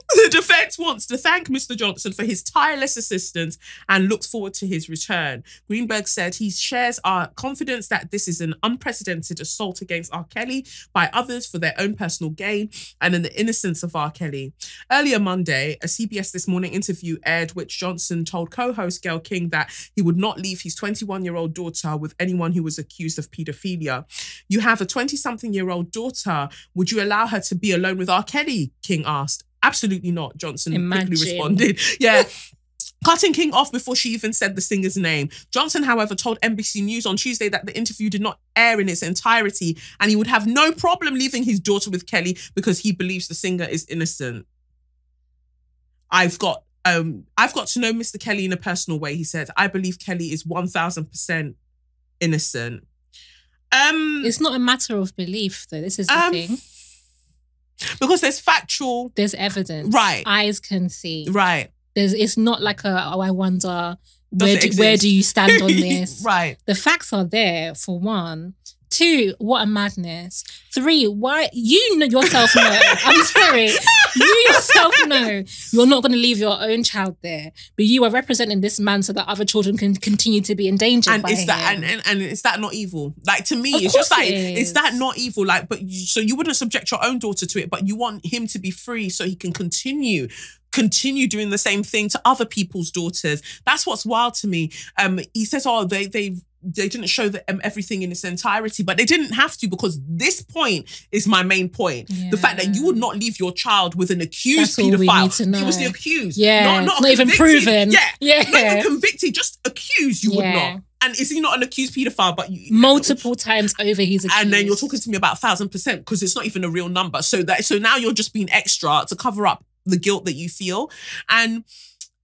The defense wants to thank Mr. Johnson for his tireless assistance and looks forward to his return. Greenberg said he shares our confidence that this is an unprecedented assault against R. Kelly by others for their own personal gain and in the innocence of R. Kelly. Earlier Monday, a CBS This Morning interview aired, which Johnson told co-host Gayle King that he would not leave his 21-year-old daughter with anyone who was accused of paedophilia. You have a 20-something-year-old daughter. Would you allow her to be alone with R. Kelly? King asked. Absolutely not, Johnson quickly responded. Yeah. Cutting King off before she even said the singer's name. Johnson, however, told NBC News on Tuesday that the interview did not air in its entirety and he would have no problem leaving his daughter with Kelly because he believes the singer is innocent. I've got to know Mr. Kelly in a personal way, he said. I believe Kelly is 1,000% innocent. It's not a matter of belief, though. This is the thing. Because there's factual... There's evidence. Right. Eyes can see. Right. It's not like I wonder, where do you stand on this? Right. The facts are there, for one. Two, what a madness. Three, why... You know yourself know. I'm sorry. You yourself know you're not going to leave your own child there, but you are representing this man so that other children can continue to be endangered and by is him. That and is that not evil? Like, to me, Of it's just course like, it is is. that not evil? Like, but so you wouldn't subject your own daughter to it, but you want him to be free so he can continue doing the same thing to other people's daughters. That's what's wild to me. He says, oh, they didn't show everything in its entirety, but they didn't have to, because this point is my main point. Yeah. The fact that you would not leave your child with an accused That's all we paedophile. need to know. It was the accused. Yeah, not even proven. Yeah. Not even convicted, just accused, you would not. And is he not an accused paedophile? But multiple times over he's accused. And then you're talking to me about 1,000% because it's not even a real number. So now you're just being extra to cover up the guilt that you feel. And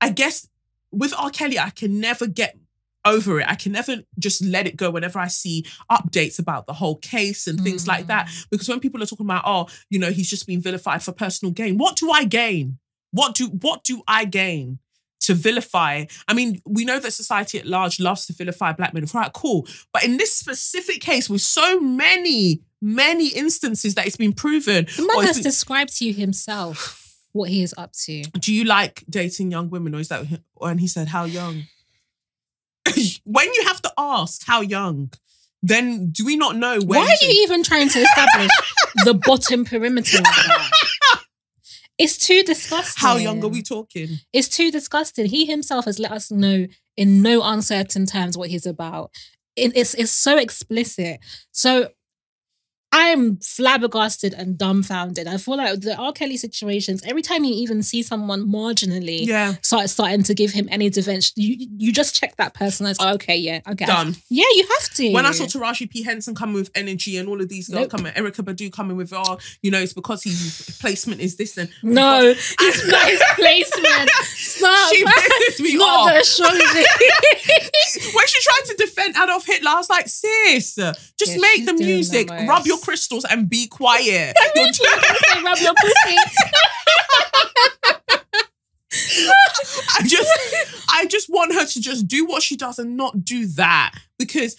I guess with R. Kelly, I can never get over it. I can never just let it go whenever I see updates about the whole case and things like that. Because when people are talking about, oh, he's just been vilified for personal gain. What do I gain? What do I gain to vilify? I mean, we know that society at large loves to vilify black men. Right, cool. But in this specific case, with so many instances that it's been proven. The man has described to you himself what he is up to. Do you like dating young women? Or is that, and he said, how young? When you have to ask how young, then do we not know when? Why are you even trying to establish the bottom perimeter of that? It's too disgusting. How young are we talking? It's too disgusting. He himself has let us know in no uncertain terms what he's about. It's so explicit. So I'm flabbergasted and dumbfounded. I feel like the R. Kelly situations, every time you even see someone marginally starting to give him any defense, you just check that person as, oh, okay, yeah, I guess. Done. Yeah, you have to. When I saw Taraji P. Henson coming with Energy and all of these girls coming, Erykah Badu coming with, it's because his placement is this and... No, it's not his placement. Stop. She pisses me not off. The show. When she tried to defend Adolf Hitler, I was like, sis, just make the music, rub your crystals and be quiet. Rub your pussy. I just want her to just do what she does and not do that. Because,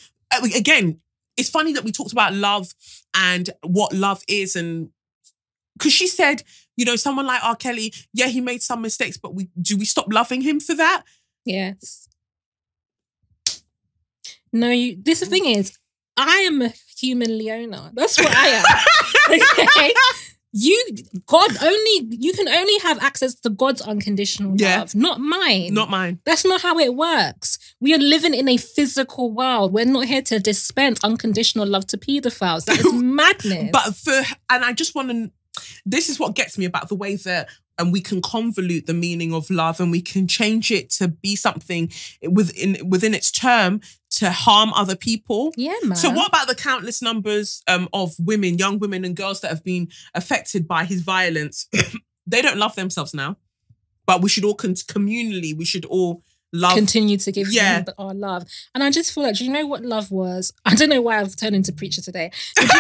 again, it's funny that we talked about love and what love is. And because she said, someone like R. Kelly, yeah, he made some mistakes, but do we stop loving him for that? Yes. No, this the thing is, I am a human Leona. That's what I am. Okay? You can only have access to God's unconditional love, not mine. Not mine. That's not how it works. We are living in a physical world. We're not here to dispense unconditional love to paedophiles. That is madness. And I just want to this is what gets me about the way that we can convolute the meaning of love and we can change it to be something within its term to harm other people. Yeah, man. So what about the countless numbers of women, young women and girls that have been affected by his violence? They don't love themselves now, but we should all communally, we should all love. Continue to give him our love. And I just feel like, do you know what love was? I don't know why I've turned into preacher today. But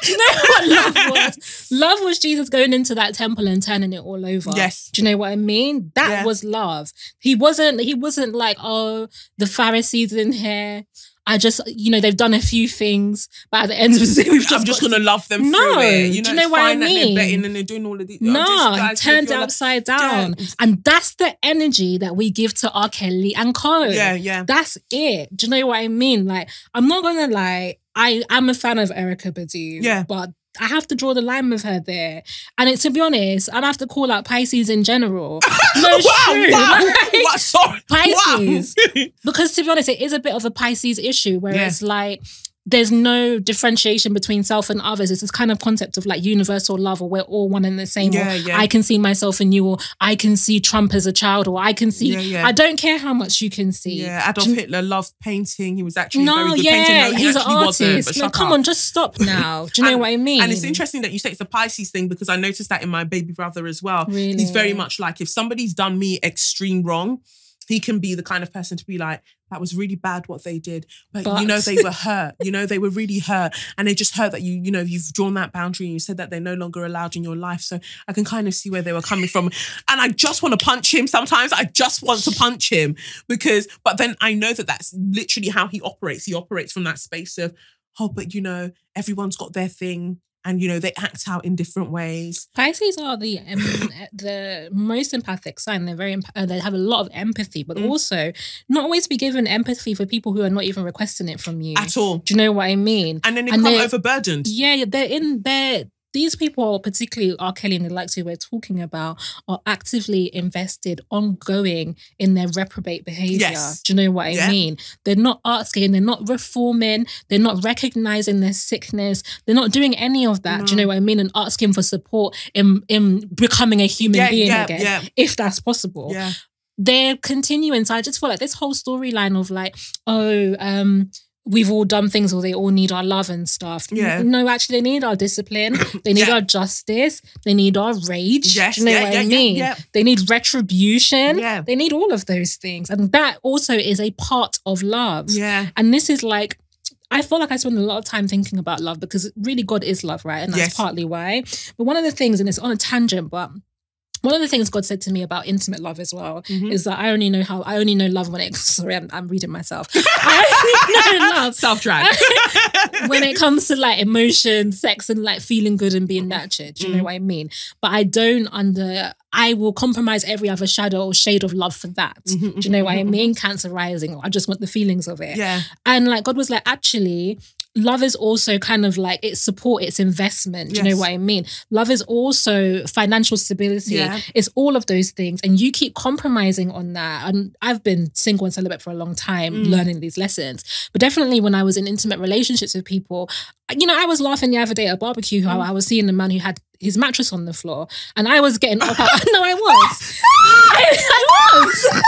do you know what love was? Love was Jesus going into that temple and turning it all over. Yes. Do you know what I mean? That was love. He wasn't like, oh, the Pharisees in here. I just, they've done a few things, but at the end of the day, I'm just going to love them through it. Do you know what I mean? They're betting and they're doing all of these. No, he turned it upside down. Yeah. And that's the energy that we give to R. Kelly and co. Yeah. That's it. Do you know what I mean? Like, I'm not going to lie. I'm a fan of Erykah Badu, but I have to draw the line with her there. And to be honest, I'd have to call out Pisces in general. No, wow. Sorry. Pisces. Wow. Because to be honest, it is a bit of a Pisces issue where it's like, there's no differentiation between self and others. It's this kind of concept of like universal love, or we're all one and the same. I can see myself in you, or I can see Trump as a child, or I can see... I don't care how much you can see. Yeah, Adolf Hitler loved painting. He was actually very good painting. No, he's an artist. No, come on, just stop now. Do you know what I mean? And it's interesting that you say it's a Pisces thing, because I noticed that in my baby brother as well. Really? He's very much like, if somebody's done me extreme wrong, he can be the kind of person to be like, that was really bad what they did. But they were hurt. They were really hurt. And they just hurt that you've drawn that boundary and you said that they're no longer allowed in your life. So I can kind of see where they were coming from. And I just want to punch him sometimes. I just want to punch him but then I know that that's literally how he operates. He operates from that space of, but everyone's got their thing. And, they act out in different ways. Pisces are the most empathic sign. They're they have a lot of empathy, but also not always be given empathy for people who are not even requesting it from you. At all. Do you know what I mean? And then they become overburdened. Yeah, these people, particularly R. Kelly and the likes who we're talking about, are actively invested, ongoing in their reprobate behaviour. Yes. Do you know what I mean? They're not asking, they're not reforming, they're not recognising their sickness, they're not doing any of that. Do you know what I mean? And asking for support in becoming a human being again, if that's possible. Yeah. They're continuing. So I just feel like this whole storyline of like, we've all done things, or they all need our love and stuff. Yeah. No, actually, they need our discipline. They need our justice. They need our rage. Yes. Do you know what I mean? Yeah. They need retribution. Yeah. They need all of those things. And that also is a part of love. Yeah. And this is like, I feel like I spend a lot of time thinking about love, because really God is love, right? And that's partly why. But one of the things, and it's on a tangent, but one of the things God said to me about intimate love as well is that I only know love when it... Sorry, I'm reading myself. I only know love. Self-drag. When it comes to like emotion, sex, and like feeling good and being nurtured. Do you know what I mean? But I will compromise every other shadow or shade of love for that. Do you know what I mean? Cancer rising. I just want the feelings of it. Yeah. And like God was like, actually... love is also kind of like it's support, it's investment. Do you know what I mean? Love is also financial stability. Yeah. It's all of those things. And you keep compromising on that. And I've been single and celibate for a long time, learning these lessons. But definitely when I was in intimate relationships with people, I was laughing the other day at a barbecue how I was seeing a man who had his mattress on the floor. And I was getting up. No, I was. I was.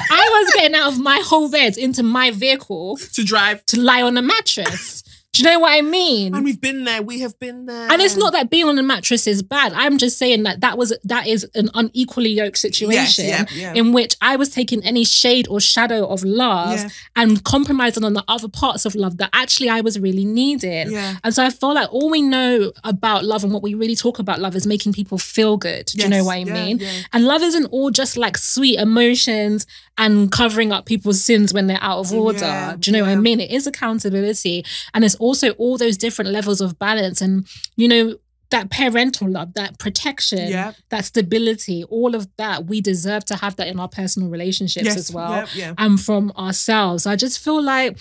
I was getting out of my whole bed into my vehicle to drive, to lie on a mattress. Do you know what I mean? And we've been there. We have been there. And it's not that being on a mattress is bad. I'm just saying that is an unequally yoked situation in which I was taking any shade or shadow of love and compromising on the other parts of love that actually I was really needing. Yeah. And so I feel like all we know about love and what we really talk about love is making people feel good. Do you know what I mean? Yeah. And love isn't all just like sweet emotions and covering up people's sins when they're out of order. Yeah. Do you know what I mean? It is accountability. And it's also all those different levels of balance and, that parental love, that protection, that stability, all of that, we deserve to have that in our personal relationships as well. Yeah. And from ourselves. I just feel like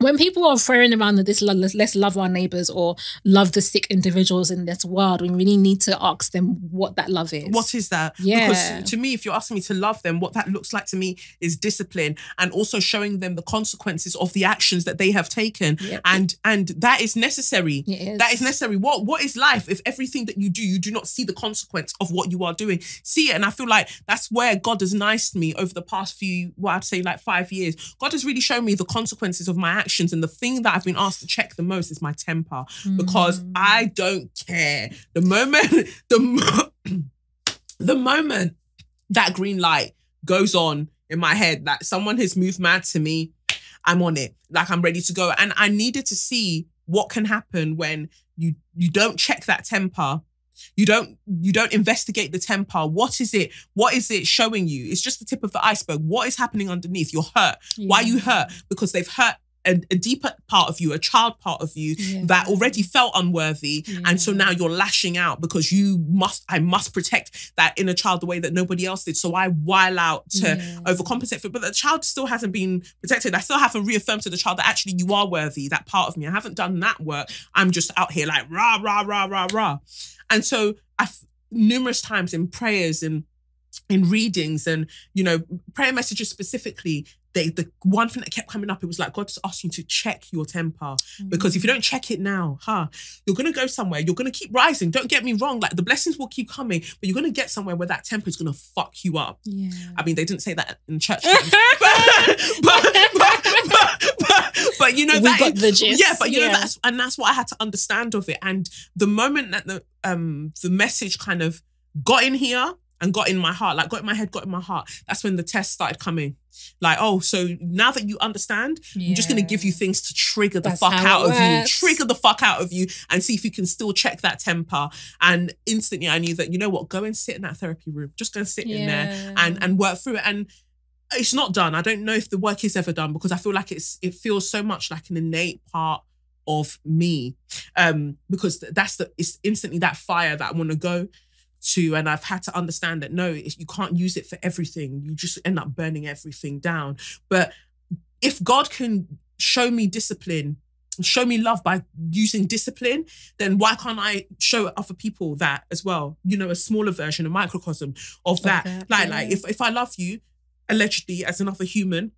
when people are throwing around this let's love our neighbors or love the sick individuals in this world, we really need to ask them what that love is. What is that? Yeah. Because to me, if you're asking me to love them, what that looks like to me is discipline and also showing them the consequences of the actions that they have taken. Yep. And that is necessary. It is. That is necessary. What is life if everything that you do not see the consequence of what you are doing? See it. And I feel like that's where God has niced me over the past few, I'd say like 5 years. God has really shown me the consequences of my actions. And the thing that I've been asked to check the most is my temper, because I don't care. The moment that green light goes on in my head, that someone has moved mad to me, I'm on it. Like, I'm ready to go. And I needed to see what can happen when you don't check that temper. You don't investigate the temper. What is it? What is it showing you? It's just the tip of the iceberg. What is happening underneath? You're hurt. Yeah. Why are you hurt? Because they've hurt a deeper part of you, a child part of you that already felt unworthy. Yeah. And so now you're lashing out because I must protect that inner child the way that nobody else did. So I while out to overcompensate for it. But the child still hasn't been protected. I still haven't reaffirmed to the child that actually you are worthy, that part of me. I haven't done that work. I'm just out here like rah, rah, rah, rah, rah. And so numerous times in prayers and in readings and, prayer messages specifically, the one thing that kept coming up, it was like God's asking you to check your temper. Because if you don't check it now, you're going to go somewhere. You're going to keep rising. Don't get me wrong. Like, the blessings will keep coming, but you're going to get somewhere where that temper is going to fuck you up. Yeah. I mean, they didn't say that in church times. but we got the gist. Yeah, but that's what I had to understand of it. And the moment that the message kind of got in here and got in my heart, like got in my head, got in my heart, that's when the test started coming. Like, oh, so now that you understand, I'm just going to give you things to trigger the fuck out of you. Trigger the fuck out of you and see if you can still check that temper. And instantly I knew that, you know what, go and sit in that therapy room. Just go and sit in there and work through it. And it's not done. I don't know if the work is ever done, because I feel like it feels so much like an innate part of me. Because it's instantly that fire that I want to go to, and I've had to understand that no, you can't use it for everything. You just end up burning everything down. But if God can show me discipline, show me love by using discipline, then why can't I show other people that as well? A smaller version, a microcosm of that. Like if I love you, allegedly, as another human,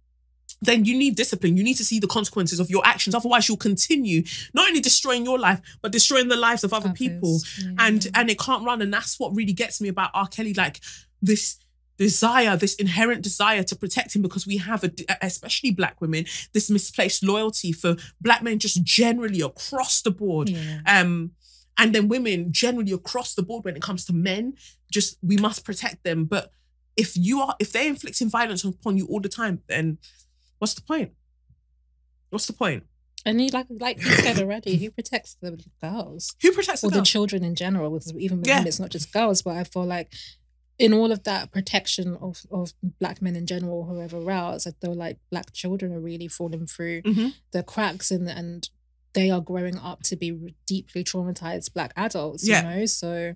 then you need discipline. You need to see the consequences of your actions. Otherwise, you'll continue not only destroying your life, but destroying the lives of other people. Yeah. And it can't run. And that's what really gets me about R. Kelly, like this desire, this inherent desire to protect him, because we have, especially Black women, this misplaced loyalty for Black men just generally across the board. Yeah. And then women generally across the board when it comes to men, just we must protect them. But if they're inflicting violence upon you all the time, then what's the point? What's the point? And you like you said already, who protects the girls? Who protects the girls? Or the children in general? Because even with them, it's not just girls, but I feel like in all of that protection of Black men in general, whoever else, I feel like Black children are really falling through the cracks, and they are growing up to be deeply traumatized Black adults, So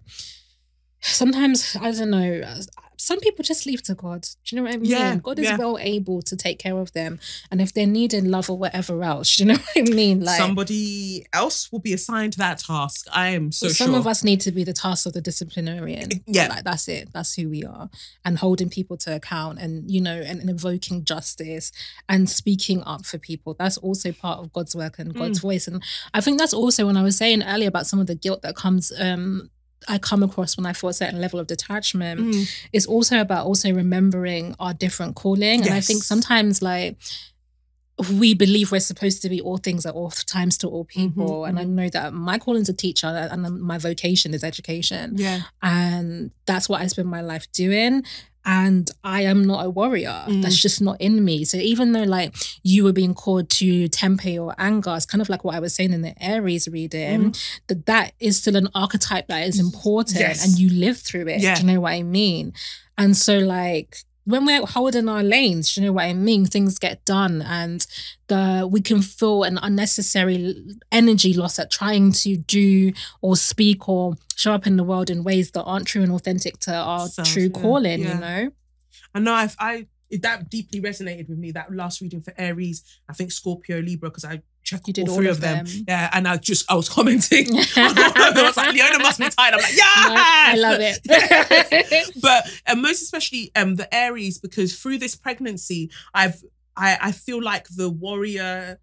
sometimes, I don't know, some people just leave to God. Do you know what I mean? Yeah, God is well able to take care of them. And if they're needing love or whatever else, do you know what I mean? Like, somebody else will be assigned that task. I am so sure. Some of us need to be the task of the disciplinarian. Yeah. Like, that's it. That's who we are. And holding people to account and, and invoking justice and speaking up for people. That's also part of God's work and God's voice. And I think that's also when I was saying earlier about some of the guilt that comes I come across when I feel a certain level of detachment. It's also about remembering our different calling. Yes. And I think sometimes we believe we're supposed to be all things at all times to all people. And I know that my calling is a teacher and my vocation is education. Yeah. And that's what I spend my life doing. And I am not a warrior. That's just not in me. So even though you were being called to temper or anger, it's kind of like what I was saying in the Aries reading, that is still an archetype that is important and you live through it. Yeah. Do you know what I mean? And so when we're holding our lanes, do you know what I mean? Things get done and we can feel an unnecessary energy loss at trying to do or speak or show up in the world in ways that aren't true and authentic to our true calling, I know that deeply resonated with me, that last reading for Aries, I think Scorpio, Libra, because I checked did all three of them. Yeah, and I was commenting. I was like, Leona must be tired. I'm like, yeah, I love it. But most especially the Aries, because through this pregnancy, I feel like the warrior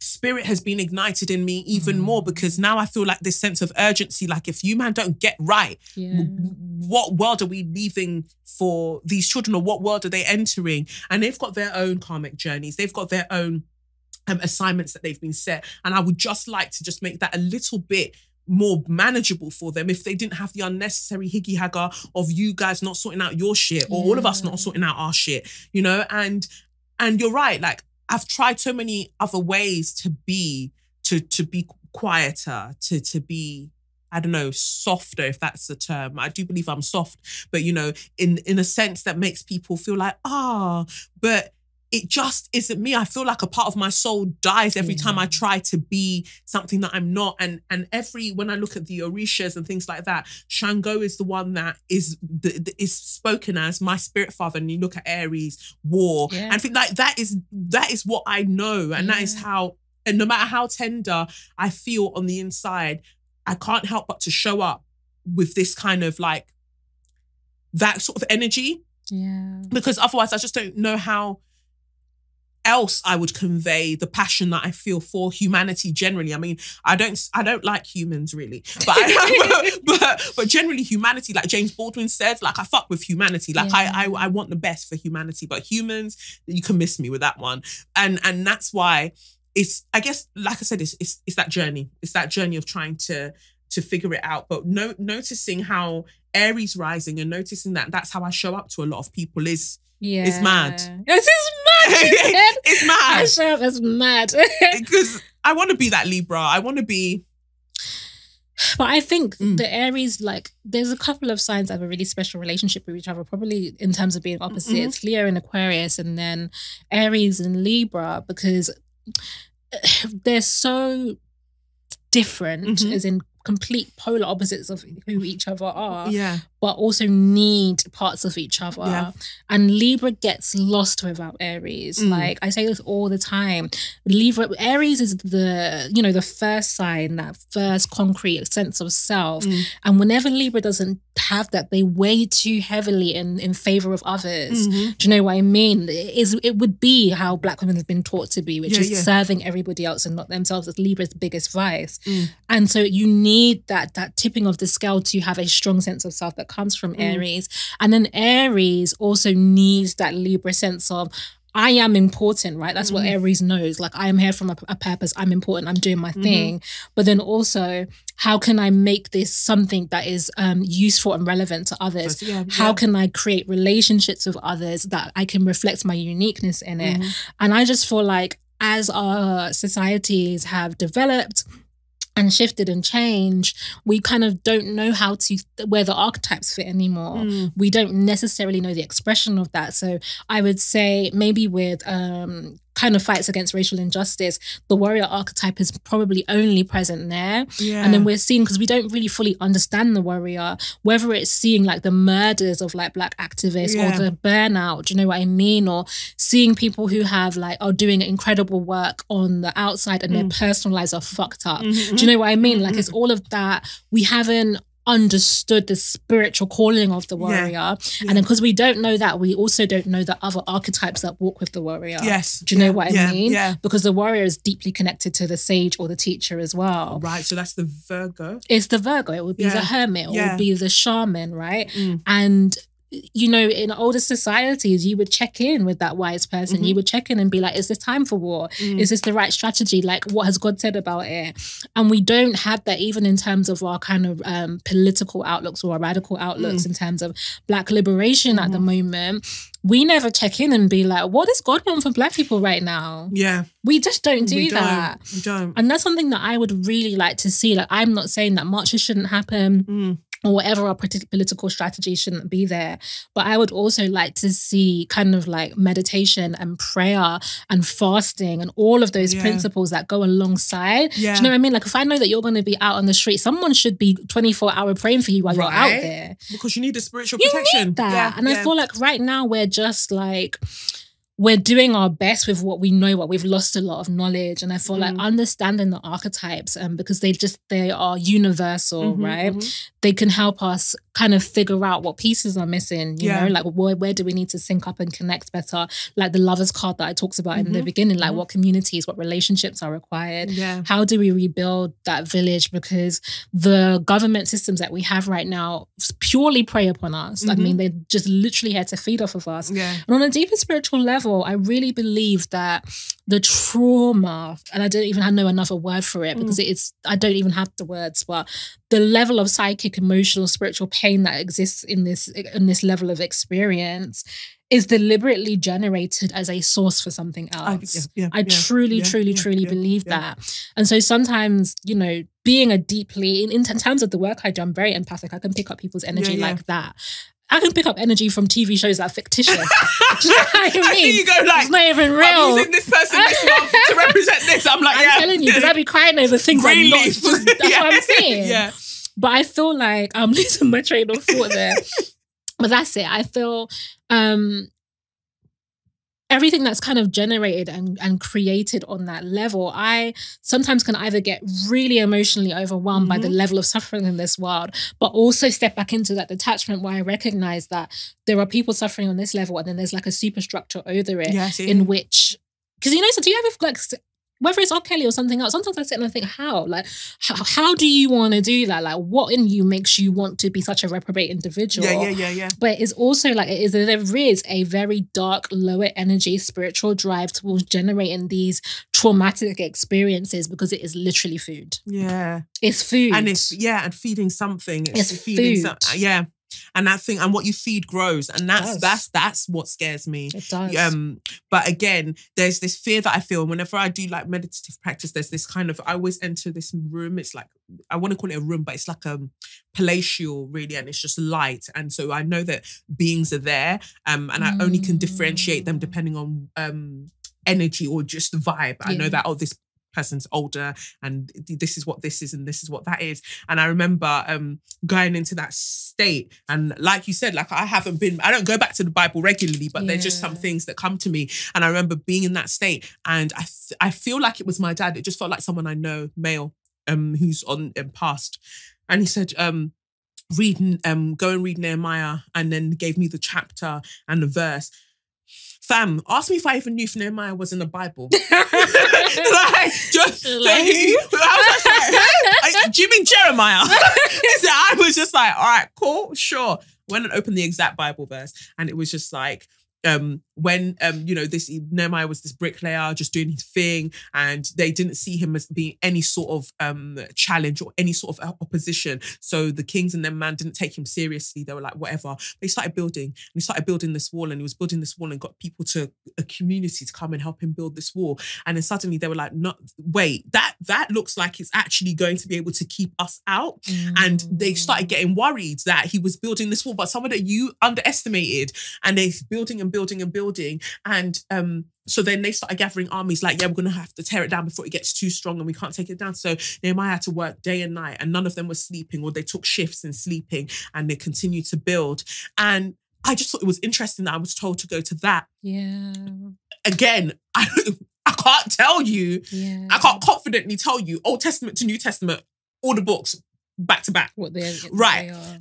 spirit has been ignited in me even more, because now I feel like this sense of urgency, like if you man don't get right, what world are we leaving for these children, or what world are they entering? And they've got their own karmic journeys. They've got their own assignments that they've been set. And I would just like to just make that a little bit more manageable for them if they didn't have the unnecessary higgy hagger of you guys not sorting out your shit, or all of us not sorting out our shit, you know? And you're right, like I've tried so many other ways to be quieter, to be, I don't know, softer, if that's the term. I do believe I'm soft, but you know, in a sense that makes people feel like, but it just isn't me. I feel like a part of my soul dies every time I try to be something that I'm not. And when I look at the Orishas and things like that, Shango is the one that is spoken as my spirit father. And you look at Aries, war, and I think like that is what I know, and that is how. And no matter how tender I feel on the inside, I can't help but to show up with this kind of like that sort of energy. Yeah. Because otherwise, I just don't know how else I would convey the passion that I feel for humanity generally. I mean, I don't like humans really, but but generally humanity, like James Baldwin said, like I fuck with humanity. Like I want the best for humanity, but humans, you can miss me with that one. And that's why it's, I guess, like I said, it's that journey. It's that journey of trying to figure it out. But noticing how Aries rising and noticing that that's how I show up to a lot of people is mad. This is mad. It's mad. I show up as mad. Because I want to be that Libra. I want to be. But I think the Aries, like, there's a couple of signs that have a really special relationship with each other, probably in terms of being opposites. Leo and Aquarius, and then Aries and Libra, because they're so different, as in complete polar opposites of who each other are, but also need parts of each other. And Libra gets lost without Aries. Like I say this all the time. Aries is the first sign, that first concrete sense of self. And whenever Libra doesn't have that, they weigh too heavily in favor of others. Do you know what I mean? It would be how Black women have been taught to be, which is serving everybody else and not themselves, as Libra's biggest vice. And so you need that tipping of the scale to have a strong sense of self that comes from Aries. And then Aries also needs that Libra sense of, I am important, right? That's what Aries knows. Like, I am here from a purpose. I'm important. I'm doing my thing. But then also, how can I make this something that is useful and relevant to others? How can I create relationships with others that I can reflect my uniqueness in it? And I just feel like as our societies have developed and shifted and changed, we kind of don't know where the archetypes fit anymore. We don't necessarily know the expression of that. So I would say maybe with kind of fights against racial injustice, the warrior archetype is probably only present there. And then we're seeing, because we don't really fully understand the warrior, whether it's seeing like the murders of like Black activists or the burnout, do you know what I mean? Or seeing people who have are doing incredible work on the outside and their personal lives are fucked up. Do you know what I mean? Like, it's all of that. We haven't understood the spiritual calling of the warrior. And then because we don't know that, we also don't know the other archetypes that walk with the warrior. Do you know what I mean? Because the warrior is deeply connected to the sage or the teacher as well. Right, so that's the Virgo. It's the Virgo. It would be the hermit. It would be the shaman, right? And you know, in older societies, you would check in with that wise person. You would check in and be like, is this time for war? Is this the right strategy? Like, what has God said about it? And we don't have that even in terms of our kind of political outlooks or our radical outlooks in terms of Black liberation at the moment. We never check in and be like, what does God want for Black people right now? We just don't do that. We don't. And that's something that I would really like to see. Like, I'm not saying that marches shouldn't happen. or whatever our political strategy shouldn't be there. But I would also like to see kind of like meditation and prayer and fasting and all of those principles that go alongside. Do you know what I mean? Like if I know that you're going to be out on the street, someone should be 24-hour praying for you while you're out there. Because you need the spiritual protection. You need that. And I feel like right now we're just like, we're doing our best with what we know, but we've lost a lot of knowledge. And I feel like understanding the archetypes, because they are universal, right? They can help us kind of figure out what pieces are missing, you know, like where do we need to sync up and connect better? Like the Lover's card that I talked about in the beginning, like what communities, what relationships are required? How do we rebuild that village? Because the government systems that we have right now purely prey upon us. I mean, they're just literally here to feed off of us. And on a deeper spiritual level, I really believe that the trauma, and I don't even know another word for it because I don't even have the words, but the level of psychic, emotional, spiritual pain that exists in this level of experience is deliberately generated as a source for something else. I truly believe that. And so sometimes, you know, being a deeply, in terms of the work I do, I'm very empathic. I can pick up people's energy like that. I can pick up energy from TV shows that are fictitious. Do you know what I mean? I see you go like, it's not even real. I'm using this person this month to represent this. I'm like, I'm telling you, because I'd be crying over things like not. That's what I'm saying. But I feel like I'm losing my train of thought there. But that's it. I feel everything that's kind of generated and created on that level, I sometimes can either get really emotionally overwhelmed by the level of suffering in this world, but also step back into that detachment where I recognize that there are people suffering on this level and then there's like a superstructure over it in which, because you know, so do you ever like, whether it's R. Kelly or something else, sometimes I sit and I think, how do you want to do that? Like, what in you makes you want to be such a reprobate individual? But it's also like, there is a very dark, lower energy spiritual drive towards generating these traumatic experiences because it is literally food. It's food. And it's, and feeding something. It's feeding food. And that thing, and what you feed grows, and that's what scares me. It does. But again, there's this fear that I feel whenever I do like meditative practice. There's this kind of, I always enter this room. It's like, I want to call it a room, but it's like a palatial, really, and it's just light. And so I know that beings are there, and I only can differentiate them depending on energy or just the vibe. I know that this person's older and this is what this is and this is what that is. And I remember going into that state, and like you said, like I don't go back to the Bible regularly, but there's just some things that come to me. And I remember being in that state, and I feel like it was my dad. It just felt like someone I know, male, who's on past. And he said, go and read Nehemiah, and then gave me the chapter and the verse. Fam, ask me if I even knew if Nehemiah was in the Bible. Do you mean Jeremiah? So I was just like, all right, cool, sure. Went and opened the exact Bible verse, and it was just like, when this Nehemiah was this bricklayer just doing his thing, and they didn't see him as being any sort of challenge or any sort of opposition. So the kings and their man didn't take him seriously. They were like, whatever. They started building, and he started building this wall, and he was building this wall and got people to a community to come and help him build this wall. And then suddenly they were like, no, wait, that looks like it's actually going to be able to keep us out. And they started getting worried that he was building this wall, but someone that you underestimated, and they're building and building and building. And so then they started gathering armies like, we're going to have to tear it down before it gets too strong and we can't take it down. So Nehemiah had to work day and night, and none of them were sleeping, or they took shifts in sleeping, and they continued to build. And I just thought it was interesting that I was told to go to that. Again, I can't tell you, I can't confidently tell you Old Testament to New Testament, all the books back to back. What they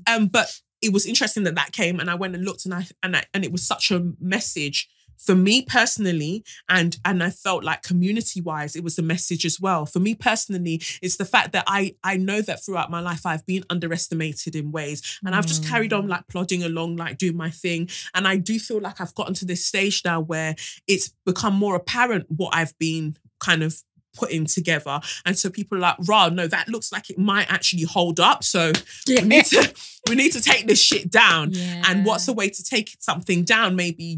are. But it was interesting that came, and I went and looked, and it was such a message for me personally, and I felt like community-wise, it was a message as well. For me personally, it's the fact that I know that throughout my life, I've been underestimated in ways, and I've just carried on like plodding along, like doing my thing. And I do feel like I've gotten to this stage now where it's become more apparent what I've been kind of putting together. And so people are like, no, that looks like it might actually hold up. So we need to take this shit down. And what's a way to take something down? Maybe,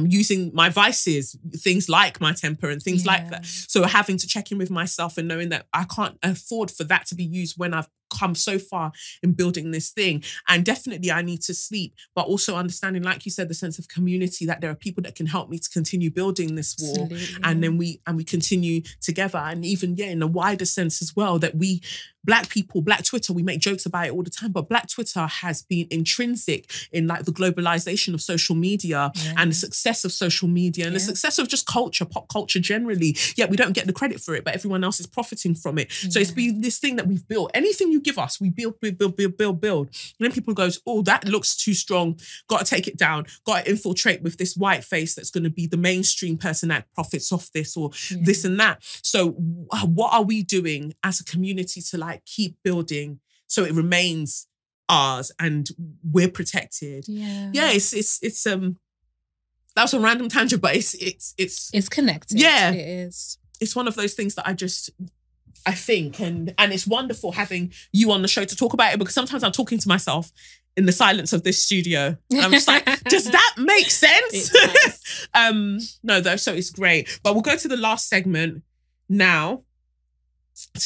using my vices, things like my temper and things like that. So having to check in with myself and knowing that I can't afford for that to be used when I've come so far in building this thing. And definitely I need to sleep, but also understanding, like you said, the sense of community, that there are people that can help me to continue building this wall. Absolutely. And then we continue together. And even, in a wider sense as well, that we, Black people, Black Twitter, we make jokes about it all the time, but Black Twitter has been intrinsic in like the globalization of social media and the success of social media and the success of just culture, pop culture generally. Yet we don't get the credit for it, but everyone else is profiting from it. So it's been this thing that we've built. Anything you give us, we build. And then people goes, oh, that looks too strong. Got to take it down. Got to infiltrate with this white face that's going to be the mainstream person that profits off this or this and that. So what are we doing as a community to like keep building so it remains ours and we're protected? It's that was a random tangent, but it's connected. Yeah, it is. It's one of those things that I think, and it's wonderful having you on the show to talk about it, because sometimes I'm talking to myself in the silence of this studio. And I'm just like, does that make sense? Nice. No, though, so it's great. But we'll go to the last segment now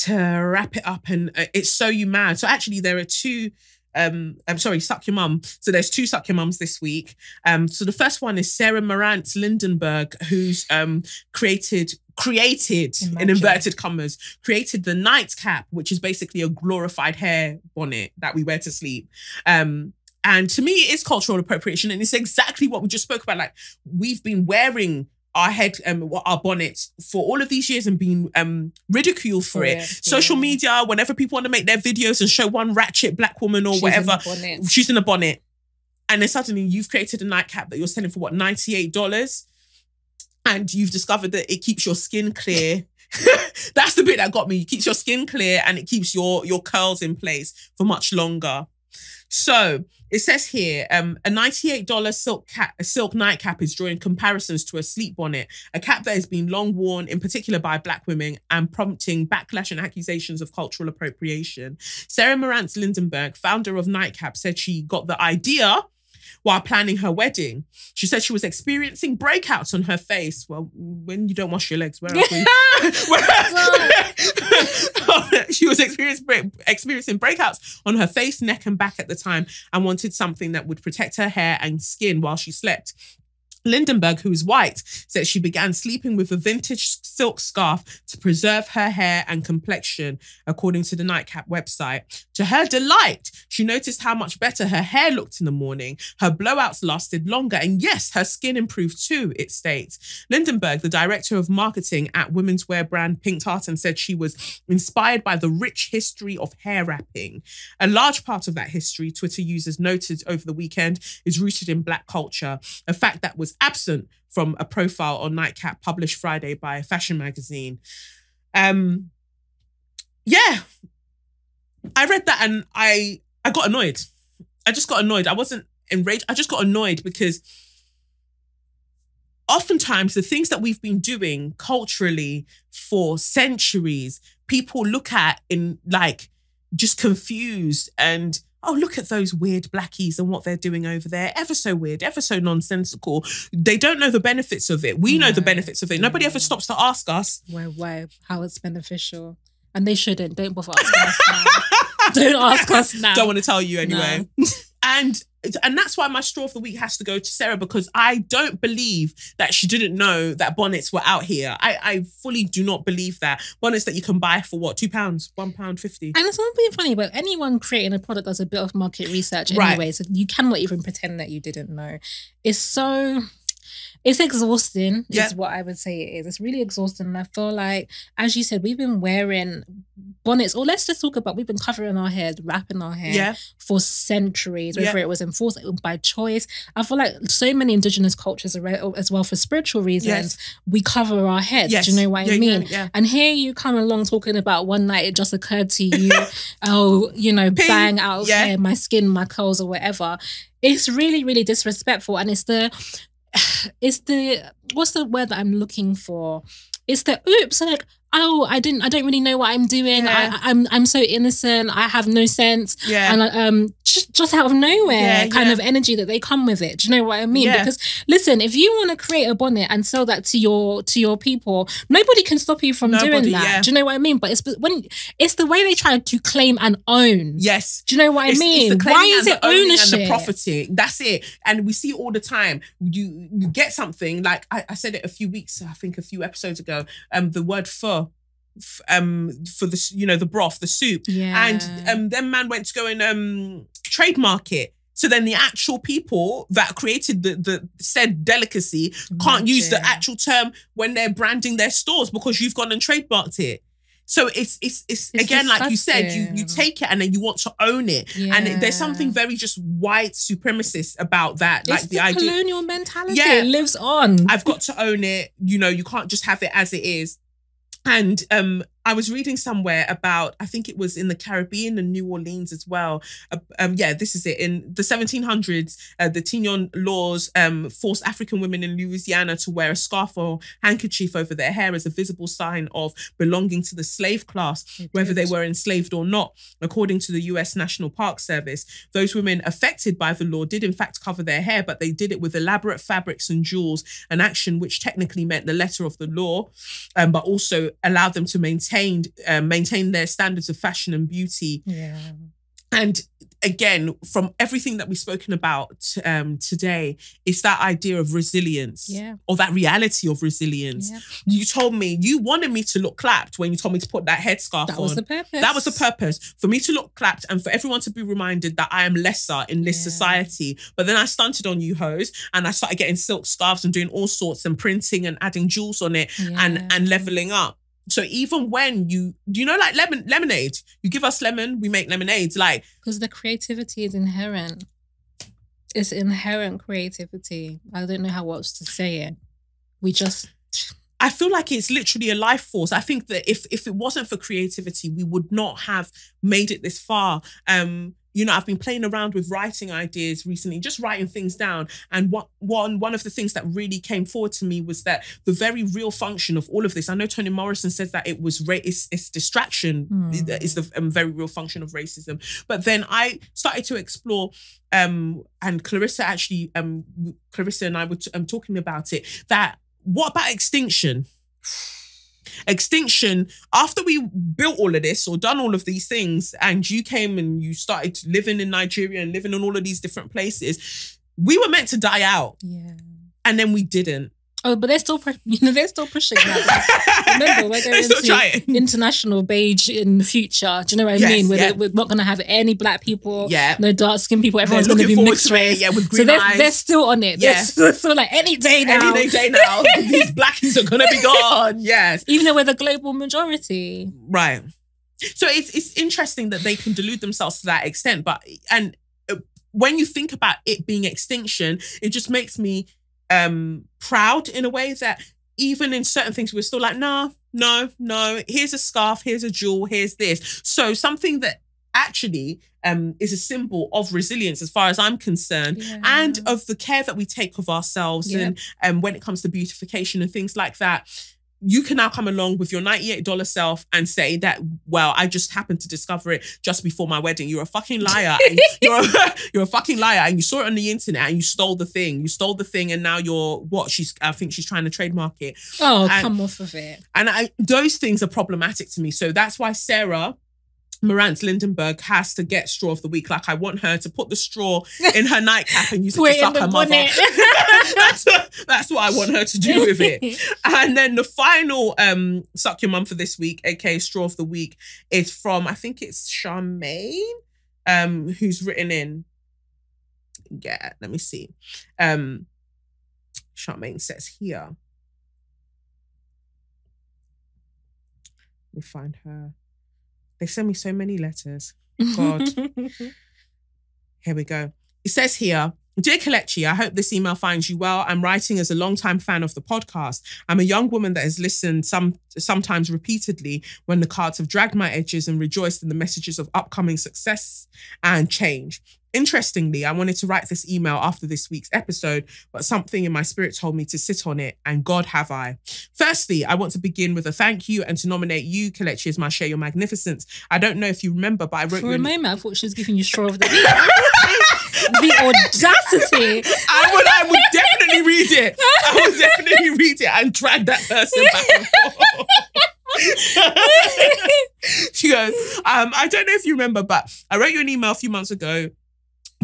to wrap it up. And it's So You Mad. So actually there are two, I'm sorry, Suck Your Mum. So there's two Suck Your Mums this week. So the first one is Sarah Marantz Lindenberg, who's created in inverted commas, created the nightcap, which is basically a glorified hair bonnet that we wear to sleep. And to me, it is cultural appropriation, and it's exactly what we just spoke about. Like, we've been wearing our head, our bonnets for all of these years and been ridiculed for it. Social media, whenever people want to make their videos and show one ratchet Black woman or whatever, she's in a bonnet. And then suddenly you've created a nightcap that you're selling for what, $98? And you've discovered that it keeps your skin clear. That's the bit that got me. It keeps your skin clear and it keeps your curls in place for much longer. So it says here, a $98 silk nightcap is drawing comparisons to a sleep bonnet, a cap that has been long worn, in particular by Black women, and prompting backlash and accusations of cultural appropriation. Sarah Marantz Lindenberg, founder of Nightcap, said she got the idea while planning her wedding. She said she was experiencing breakouts on her face. Well, when you don't wash your legs, where else will you? She was experiencing breakouts on her face, neck and back at the time, and wanted something that would protect her hair and skin while she slept. Lindenberg, who is white, said she began sleeping with a vintage silk scarf to preserve her hair and complexion, according to the Nightcap website. To her delight, she noticed how much better her hair looked in the morning. Her blowouts lasted longer, and yes, her skin improved too, it states. Lindenberg, the director of marketing at women's wear brand Pink Tartan, said she was inspired by the rich history of hair wrapping. A large part of that history, Twitter users noted over the weekend, is rooted in Black culture, a fact that was absent from a profile on Nightcap published Friday by a fashion magazine. I read that and I got annoyed. I just got annoyed. I wasn't enraged. I just got annoyed because oftentimes the things that we've been doing culturally for centuries, people look at in like just confused and, oh, look at those weird blackies and what they're doing over there. Ever so weird, ever so nonsensical. They don't know the benefits of it. We know the benefits of it. Nobody ever stops to ask us. Why, how it's beneficial. And they shouldn't. Don't bother asking us now. Don't ask us now. Don't want to tell you anyway. No. And that's why my straw of the week has to go to Sarah, because I don't believe that she didn't know that bonnets were out here. I fully do not believe that. Bonnets that you can buy for what, £2, £1.50. And it's not being funny, but anyone creating a product does a bit of market research anyway. Right. So you cannot even pretend that you didn't know. It's exhausting, is what I would say it is. It's really exhausting. And I feel like, as you said, we've been wearing bonnets, or let's just talk about, we've been covering our hair, wrapping our hair for centuries, whether it was enforced by choice. I feel like so many indigenous cultures as well, for spiritual reasons, we cover our heads. Do you know what I mean? And here you come along talking about one night it just occurred to you, bang out of hair, my skin, my curls or whatever. It's really, really disrespectful. And it's the what's the word that I'm looking for? It's the oops, like, oh, I don't really know what I'm doing. Yeah. I'm so innocent. I have no sense. Yeah. And just out of nowhere kind of energy that they come with it. Do you know what I mean? Yeah. Because listen, if you want to create a bonnet and sell that to your people, nobody can stop you from doing that. Yeah. Do you know what I mean? But it's the way they try to claim and own. Yes. Do you know what I mean? It's the Why is it ownership and the ownership? profiting? That's it. And we see all the time. You get something like I said it a few episodes ago. The word for the the broth, the soup, and then man went to go and trademark it. So then the actual people that created the said delicacy can't use the actual term when they're branding their stores because you've gone and trademarked it. So it's again, like you said, you take it and then you want to own it. Yeah. And there's something very just white supremacist about that. It's like the idea, colonial mentality. It lives on. I've got to own it. You can't just have it as it is. And I was reading somewhere about, I think it was in the Caribbean and New Orleans as well. This is it. In the 1700s, the Tignon laws forced African women in Louisiana to wear a scarf or handkerchief over their hair as a visible sign of belonging to the slave class, whether they were enslaved or not. According to the US National Park Service, those women affected by the law did in fact cover their hair, but they did it with elaborate fabrics and jewels, an action which technically meant the letter of the law, but also allowed them to maintain their standards of fashion and beauty. Yeah. And again, from everything that we've spoken about today, it's that idea of resilience, or that reality of resilience. Yeah. You told me, you wanted me to look clapped when you told me to put that headscarf on. That was the purpose. That was the purpose, for me to look clapped and for everyone to be reminded that I am lesser in this society. But then I stunted on you hoes and I started getting silk scarves and doing all sorts and printing and adding jewels on it and leveling up. So even when like lemonade, you give us lemon, we make lemonades. Like, because the creativity is inherent. It's inherent creativity. I don't know how else to say it. I feel like it's literally a life force. I think that if it wasn't for creativity, we would not have made it this far. I've been playing around with writing ideas recently, just writing things down. And one of the things that really came forward to me was that the very real function of all of this, I know Toni Morrison says that it was it's distraction is the very real function of racism. But then I started to explore, and Clarissa and I were talking about it, that what about extinction? Extinction, after we built all of this or done all of these things and you came and you started living in Nigeria and living in all of these different places, we were meant to die out. Yeah. And then we didn't. Oh, but they're still pushing that. Remember, we're going to international beige in the future. Do you know what I mean? We're not going to have any black people, no dark skinned people. Everyone's going to be mixed race. With green eyes. They're still on it. Yeah. They're still like any day now. These blackies are going to be gone. Yes. Even though we're the global majority. Right. So it's interesting that they can delude themselves to that extent. And when you think about it being extinction, it just makes me proud in a way that even in certain things we're still like, no, here's a scarf, here's a jewel, here's this. So something that actually is a symbol of resilience as far as I'm concerned, and of the care that we take of ourselves, and when it comes to beautification and things like that. You can now come along with your $98 self and say that, well, I just happened to discover it just before my wedding. You're a fucking liar. And you're a fucking liar. And you saw it on the internet and you stole the thing. And now I think she's trying to trademark it. Oh, come off of it. And those things are problematic to me. So that's why Sarah Marantz Lindenberg has to get straw of the week. Like, I want her to put the straw in her nightcap and use it to suck her mother. That's what I want her to do with it. And then the final suck your mum for this week, aka straw of the week, is from, I think it's Charmaine, who's written in. Yeah, let me see. Charmaine says here. Let me find her. They send me so many letters. God. Here we go. It says here, Dear Kelechi, I hope this email finds you well. I'm writing as a longtime fan of the podcast. I'm a young woman that has listened sometimes repeatedly when the cards have dragged my edges and rejoiced in the messages of upcoming success and change. Interestingly, I wanted to write this email after this week's episode, but something in my spirit told me to sit on it, and God have I. Firstly, I want to begin with a thank you and to nominate you, Kelechi, as my Share Your Magnificence. I don't know if you remember, but I wrote For a moment, I thought she was giving you straw of the week. The audacity. I would definitely read it. I would definitely read it and drag that person back and forth. She goes, I don't know if you remember, but I wrote you an email a few months ago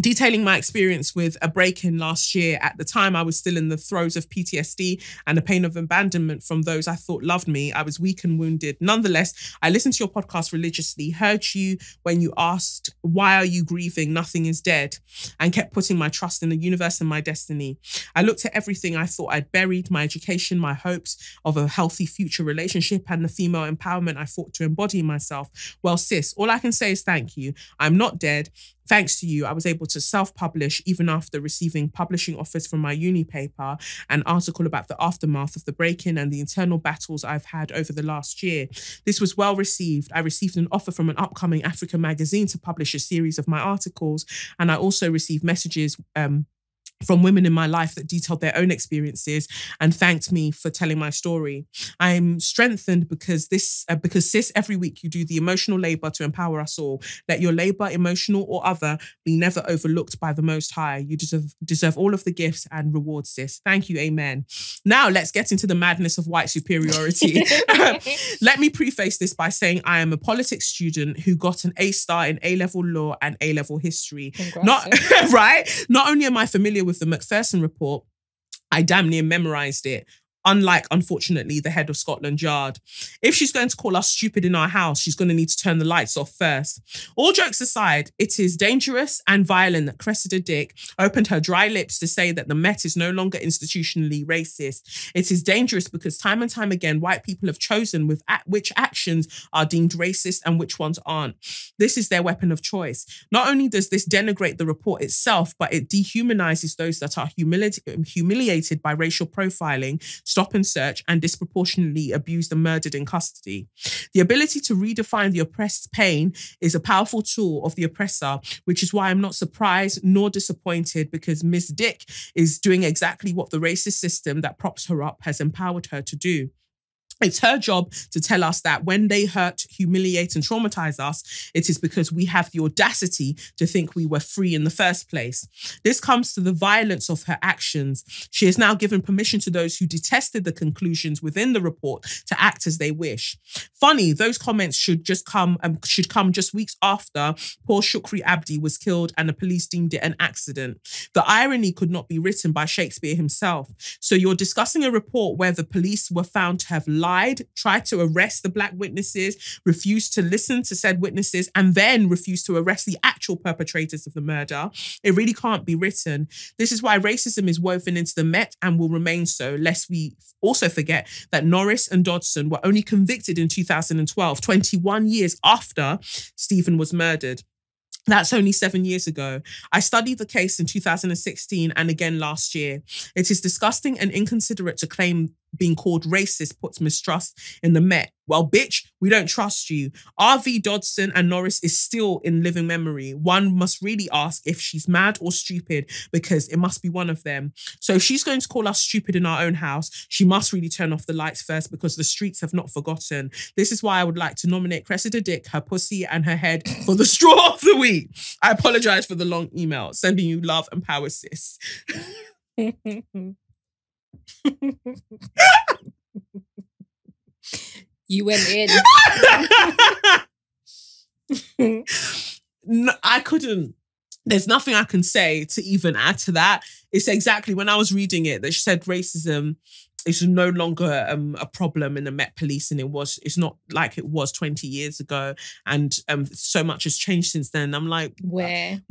detailing my experience with a break-in last year. At the time, I was still in the throes of PTSD and the pain of abandonment from those I thought loved me. I was weak and wounded. Nonetheless, I listened to your podcast religiously, heard you when you asked, why are you grieving? Nothing is dead, and kept putting my trust in the universe and my destiny. I looked at everything I thought I'd buried, my education, my hopes of a healthy future relationship, and the female empowerment I fought to embody myself. Well, sis, all I can say is thank you. I'm not dead. Thanks to you, I was able to self-publish even after receiving publishing offers from my uni paper, an article about the aftermath of the break-in and the internal battles I've had over the last year. This was well received. I received an offer from an upcoming Africa magazine to publish a series of my articles, and I also received messages from women in my life that detailed their own experiences and thanked me for telling my story. I'm strengthened because sis, every week you do the emotional labor to empower us all. Let your labor, emotional or other, be never overlooked by the Most High. You deserve all of the gifts and rewards, sis. Thank you, amen. Now let's get into the madness of white superiority. Let me preface this by saying I am a politics student who got an A star in A-level law and A-level history. Congrats, Not only am I familiar with the Macpherson report, I damn near memorized it. Unlike, unfortunately, the head of Scotland Yard. If she's going to call us stupid in our house, she's going to need to turn the lights off first. All jokes aside, it is dangerous and violent that Cressida Dick opened her dry lips to say that the Met is no longer institutionally racist. It is dangerous because time and time again, white people have chosen which actions are deemed racist and which ones aren't. This is their weapon of choice. Not only does this denigrate the report itself, but it dehumanizes those that are humiliated by racial profiling, stop and search, and disproportionately abused and murdered in custody. The ability to redefine the oppressed's pain is a powerful tool of the oppressor, which is why I'm not surprised nor disappointed, because Ms. Dick is doing exactly what the racist system that props her up has empowered her to do. It's her job to tell us that when they hurt, humiliate, and traumatize us, it is because we have the audacity to think we were free in the first place. This comes to the violence of her actions. She has now given permission to those who detested the conclusions within the report to act as they wish. Funny, those comments should come just weeks after poor Shukri Abdi was killed and the police deemed it an accident. The irony could not be written by Shakespeare himself. So you're discussing a report where the police were found to have lied, tried to arrest the black witnesses, refused to listen to said witnesses, and then refused to arrest the actual perpetrators of the murder. It really can't be written. This is why racism is woven into the Met and will remain so, lest we also forget that Norris and Dodson were only convicted in 2012, 21 years after Stephen was murdered. That's only 7 years ago. I studied the case in 2016 and again last year. It is disgusting and inconsiderate to claim being called racist puts mistrust in the Met. Well, bitch, we don't trust you. R.V. Dodson and Norris is still in living memory. One must really ask if she's mad or stupid, because it must be one of them. So if she's going to call us stupid in our own house, she must really turn off the lights first, because the streets have not forgotten. This is why I would like to nominate Cressida Dick, her pussy and her head for the straw of the week. I apologize for the long email. Sending you love and power, sis. You went in. No, I couldn't. There's nothing I can say to even add to that. It's exactly when I was reading it that she said racism is no longer a problem in the Met Police, and it's not like it was 20 years ago, and so much has changed since then. I'm like, where?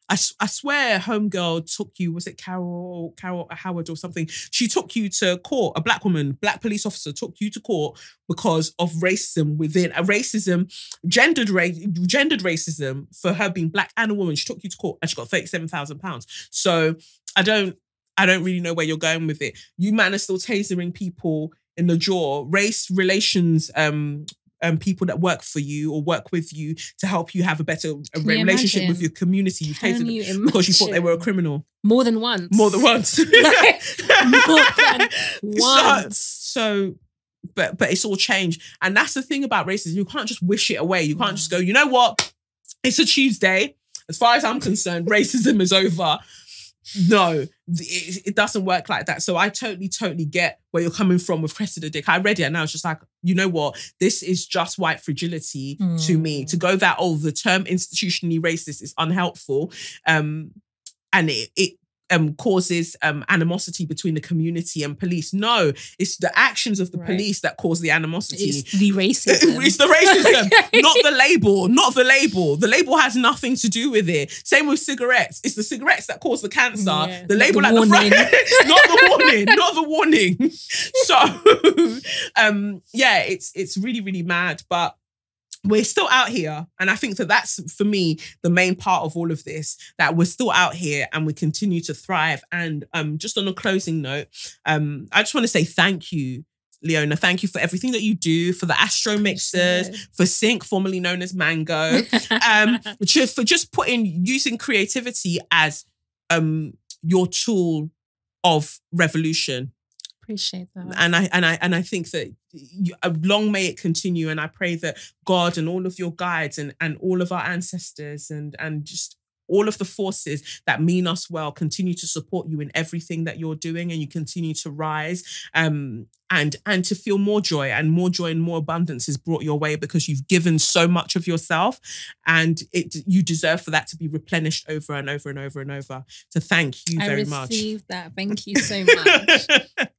I swear homegirl took you, was it Carol Howard or something? She took you to court, a black woman, black police officer took you to court because of racism within gendered racism for her being black and a woman. She took you to court and she got £37,000. So I don't really know where you're going with it. You man are still tasering people in the jaw. Race relations people that work for you or work with you to help you have a better you relationship imagine? with your community. You've Can taken you because you thought they were a imagine? criminal. More than once. More than once. Like, more than once. So but it's all changed. And that's the thing about racism. You can't just wish it away. You can't just go, you know what? It's a Tuesday. As far as I'm concerned, racism is over. No, it doesn't work like that. So I totally get where you're coming from with Cressida Dick. I read it and I was just like, you know what? This is just white fragility to me. To go that, the term institutionally racist is unhelpful. And it causes animosity between the community and police. No, it's the actions of the police that cause the animosity. It's the racism. It's the racism, not the label. Not the label. The label has nothing to do with it. Same with cigarettes. It's the cigarettes that cause the cancer. Yeah, the label the at the front, not the warning. Not the warning. So, it's really, really mad. But we're still out here. And I think that's, for me, the main part of all of this, that we're still out here and we continue to thrive. And just on a closing note, I just want to say thank you, Leona. Thank you for everything that you do, for the Astro Mixers, for Sync, formerly known as Mango, for just using creativity as your tool of revolution. Appreciate that. And I think that long may it continue. And I pray that God and all of your guides and all of our ancestors and just all of the forces that mean us well continue to support you in everything that you're doing, and you continue to rise and to feel more joy and more abundance is brought your way, because you've given so much of yourself, and you deserve for that to be replenished over and over and over and over. So thank you very much. I received that. Thank you so much.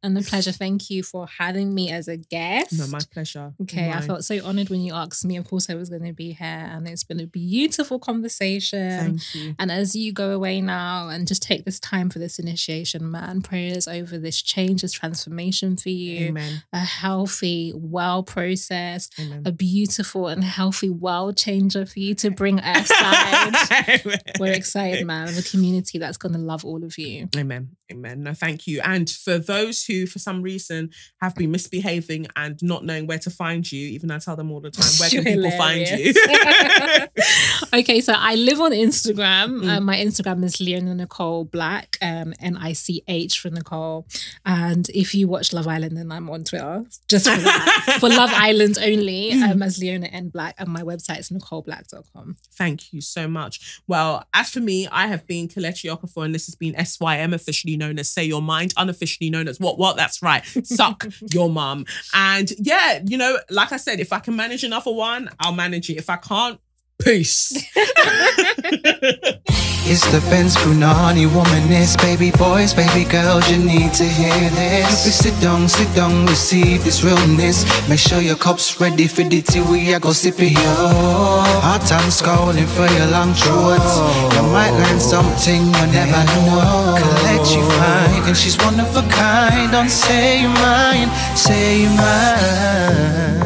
And a pleasure. Thank you for having me as a guest. No, my pleasure. Okay, I felt so honoured when you asked me. Of course, I was going to be here, and it's been a beautiful conversation. Thank you. And as you go away now and just take this time for this initiation, man, prayers over this change, this transformation for you. Amen. A healthy, well-processed, Amen. a beautiful and healthy world changer for you to bring outside. We're excited, man, of a community that's going to love all of you. Amen. Amen. No, thank you. And for those who, for some reason, have been misbehaving and not knowing where to find you, even I tell them all the time, where can people find you? Okay, so I live on Instagram. My Instagram is Leona Nichole Black, N-I-C-H for Nicole. And if you watch Love Island, then I'm on Twitter, just for that. For Love Island only, as Leona N Black, and my website is NicoleBlack.com. Thank you so much. Well, as for me, I have been Kelechi Okafor, and this has been SYM, officially known as Say Your Mind, unofficially known as what? That's right. Suck your mum. And yeah, like I said, if I can manage another one, I'll manage it. If I can't, peace. It's the Benz Brunani womanist, baby boys, baby girls, you need to hear this. Sit down, receive this realness. Make sure your cup's ready for the tea, we are go sip it, yo. Hot and scowling for your long throats. You might learn something you never know. Collect you fine, and she's one of a kind. Don't say your mind, say your mind.